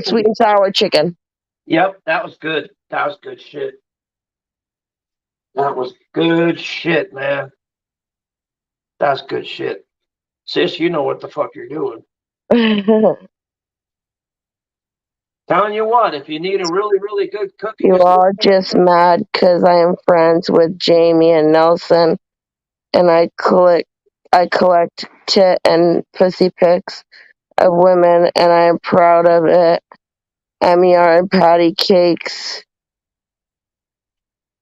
sweet and sour chicken. Yep, that was good. That was good shit. That was good shit, man. That's good shit. Sis, you know what the fuck you're doing. Telling you what, if you need a really, really good cookie, You are just mad because I am friends with Jamie and Nelson, and I collect tit and pussy pics of women, and I am proud of it. MER and Patty Cakes,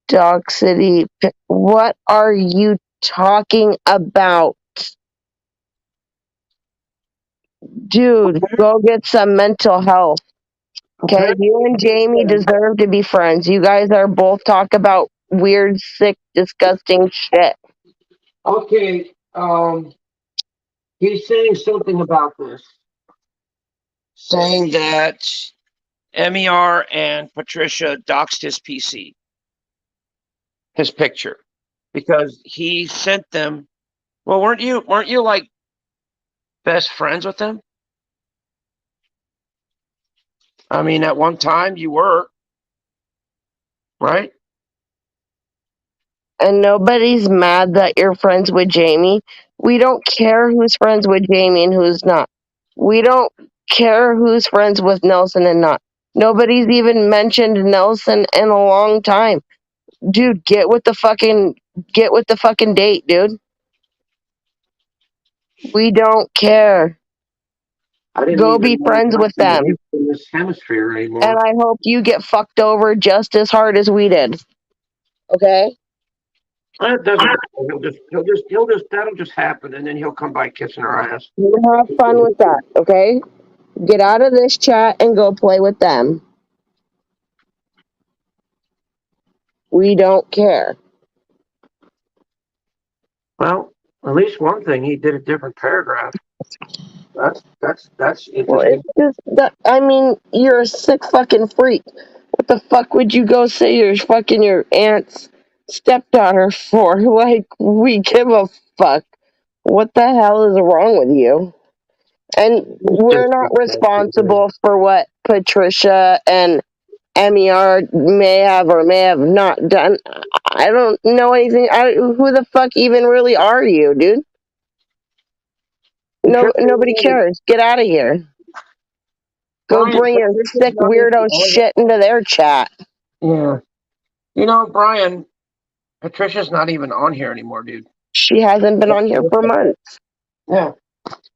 Dog City. What are you talking about? Dude, go get some mental health. Okay, you and Jamie deserve to be friends. You guys are both talk about weird, sick, disgusting shit. Okay, he's saying something about this. Saying that MER and Patricia doxed his PC, his picture, because he sent them. Well, weren't you like best friends with them? I mean, at one time you were, right? And nobody's mad that you're friends with Jamie. We don't care who's friends with Jamie and who's not. We don't care who's friends with Nelson and not. Nobody's even mentioned Nelson in a long time. Dude, get with the fucking date, dude. We don't care. Go be friends with them. In this hemisphere anymore. And I hope you get fucked over just as hard as we did. Okay? That doesn't. That'll just happen, and then he'll come by kissing her ass. You have fun with that, okay? Get out of this chat and go play with them. We don't care. Well, at least one thing, he did a different paragraph. That's interesting. Well, it's just that, I mean, you're a sick fucking freak. What the fuck would you go say your aunt's stepdaughter for? Like, we give a fuck. What the hell is wrong with you? And we're not responsible for what Patricia and MER may have or may have not done. I don't know anything. Who the fuck even really are you, dude? No, nobody cares. Get out of here. Go bring your sick weirdo shit into their chat. Yeah. You know, Brian, Patricia's not even on here anymore, dude. She hasn't been on here for months. Yeah.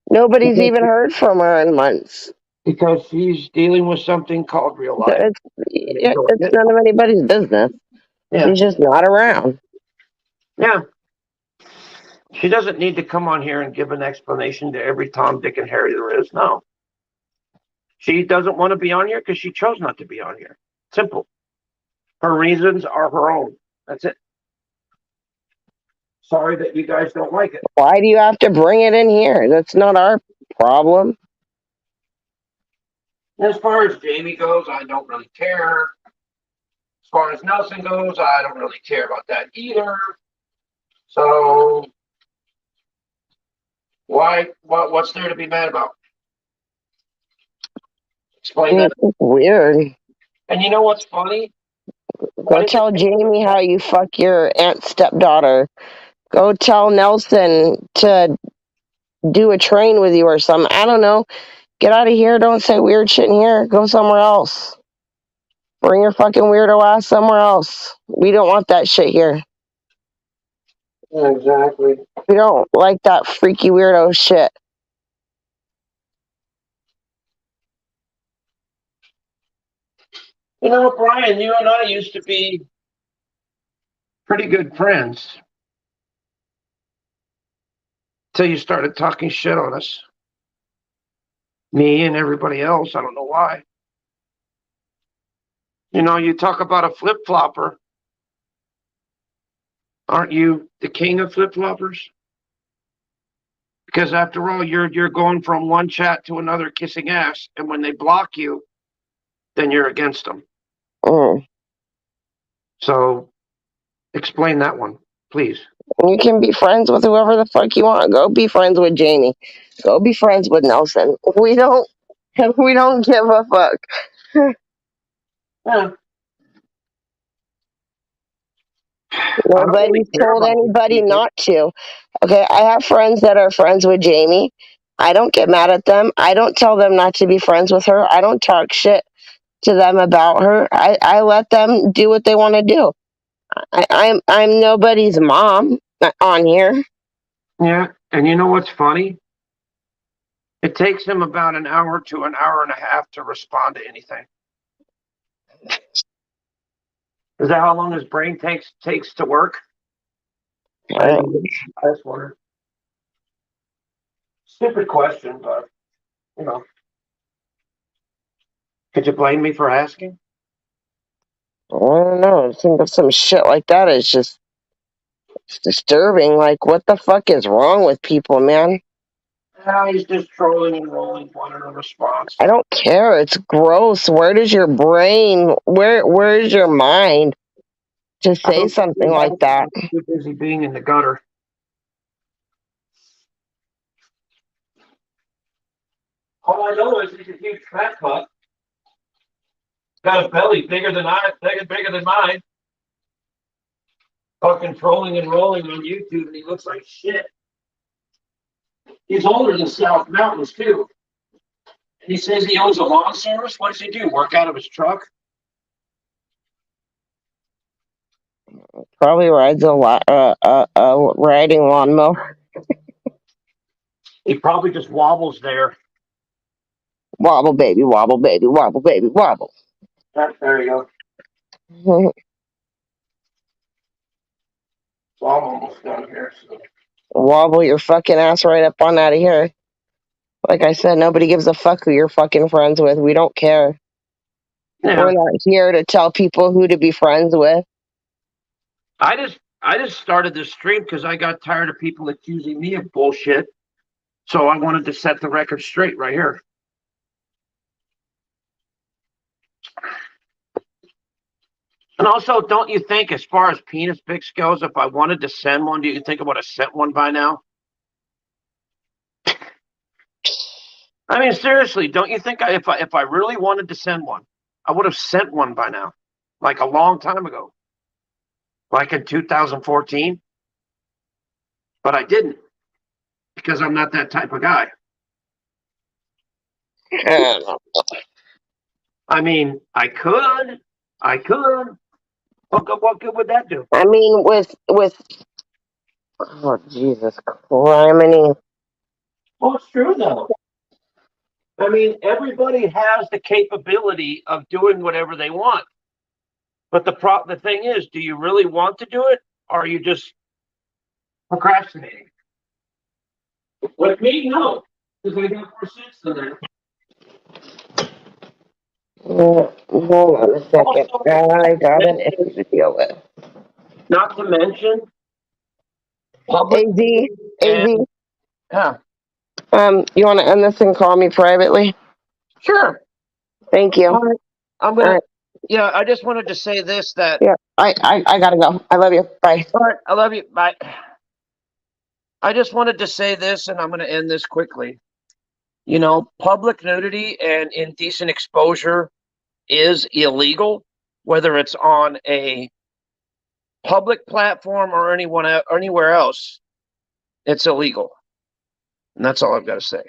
Nobody's even heard from her in months. Because she's dealing with something called real life. It's none of anybody's business. Yeah. She's just not around. Yeah. She doesn't need to come on here and give an explanation to every Tom, Dick, and Harry there is. No. She doesn't want to be on here because she chose not to be on here. Simple. Her reasons are her own. That's it. Sorry that you guys don't like it. Why do you have to bring it in here? That's not our problem. As far as Jamie goes, I don't really care. As far as Nelson goes, I don't really care about that either. So what's there to be mad about? Explain that. It's weird. And you know what's funny? Go tell Jamie how you fuck your aunt's stepdaughter. Go tell Nelson to do a train with you or something. I don't know. Get out of here. Don't say weird shit in here. Go somewhere else. Bring your fucking weirdo ass somewhere else. We don't want that shit here. Exactly. We don't like that freaky weirdo shit. You know, Brian, you and I used to be pretty good friends till you started talking shit on us. Me and everybody else. I don't know why. You know, you talk about a flip flopper. Aren't you the king of flip floppers? Because after all, you're going from one chat to another kissing ass, and when they block you, then you're against them. Mm. So, explain that one, please. You can be friends with whoever the fuck you want. Go be friends with Jamie. Go be friends with Nelson. We don't give a fuck. Yeah. Nobody's told anybody not to. Okay, I have friends that are friends with Jamie. I don't get mad at them. I don't tell them not to be friends with her. I don't talk shit to them about her. I let them do what they want to do. I'm nobody's mom on here. Yeah, and you know what's funny? It takes him about an hour to an hour and a half to respond to anything. Is that how long his brain takes to work? I just wonder. Stupid question, but you know. Could you blame me for asking? I don't know. Think of some shit like that is just it's disturbing. Like, what the fuck is wrong with people, man? He's just trolling and rolling, wanting a response. I don't care. It's gross. Where does your brain? Where's your mind to say something like that? Too busy being in the gutter. All I know is he's a huge fat fuck. Got a belly bigger than mine. Fucking trolling and rolling on YouTube, and he looks like shit. He's older than South Mountains too. And he says he owns a lawn service. What does he do? Work out of his truck? Probably rides a riding lawnmower. He probably just wobbles there. Wobble baby, wobble baby, wobble baby, wobble. There you go. So I'm almost done here. So. Wobble your fucking ass right up on out of here. Like I said, nobody gives a fuck who you're fucking friends with. We don't care. Yeah. We're not here to tell people who to be friends with. I just started this stream because I got tired of people accusing me of bullshit. So I wanted to set the record straight right here. And also, don't you think, as far as penis pics goes, if I wanted to send one, do you think I would have sent one by now? I mean, seriously, don't you think if I really wanted to send one, I would have sent one by now, like a long time ago, like in 2014? But I didn't, because I'm not that type of guy. I mean, I could. What good would that do? I mean, with oh Jesus Christ! Well, it's true though. I mean, everybody has the capability of doing whatever they want. But the thing is, do you really want to do it, or are you just procrastinating? With me, no, because I got more sense than that. Hold on a second. Also, I got an issue to deal with. not to mention public AZ, and AZ, yeah, you want to end this and call me privately? sure. Thank you. All right. I'm All gonna. right. Yeah, I just wanted to say this. That Yeah, I gotta go. I love you. Bye. all right. I love you. Bye. I just wanted to say this, and I'm going to end this quickly. You know, public nudity and indecent exposure is illegal, whether it's on a public platform or anywhere else. It's illegal, and that's all I've got to say.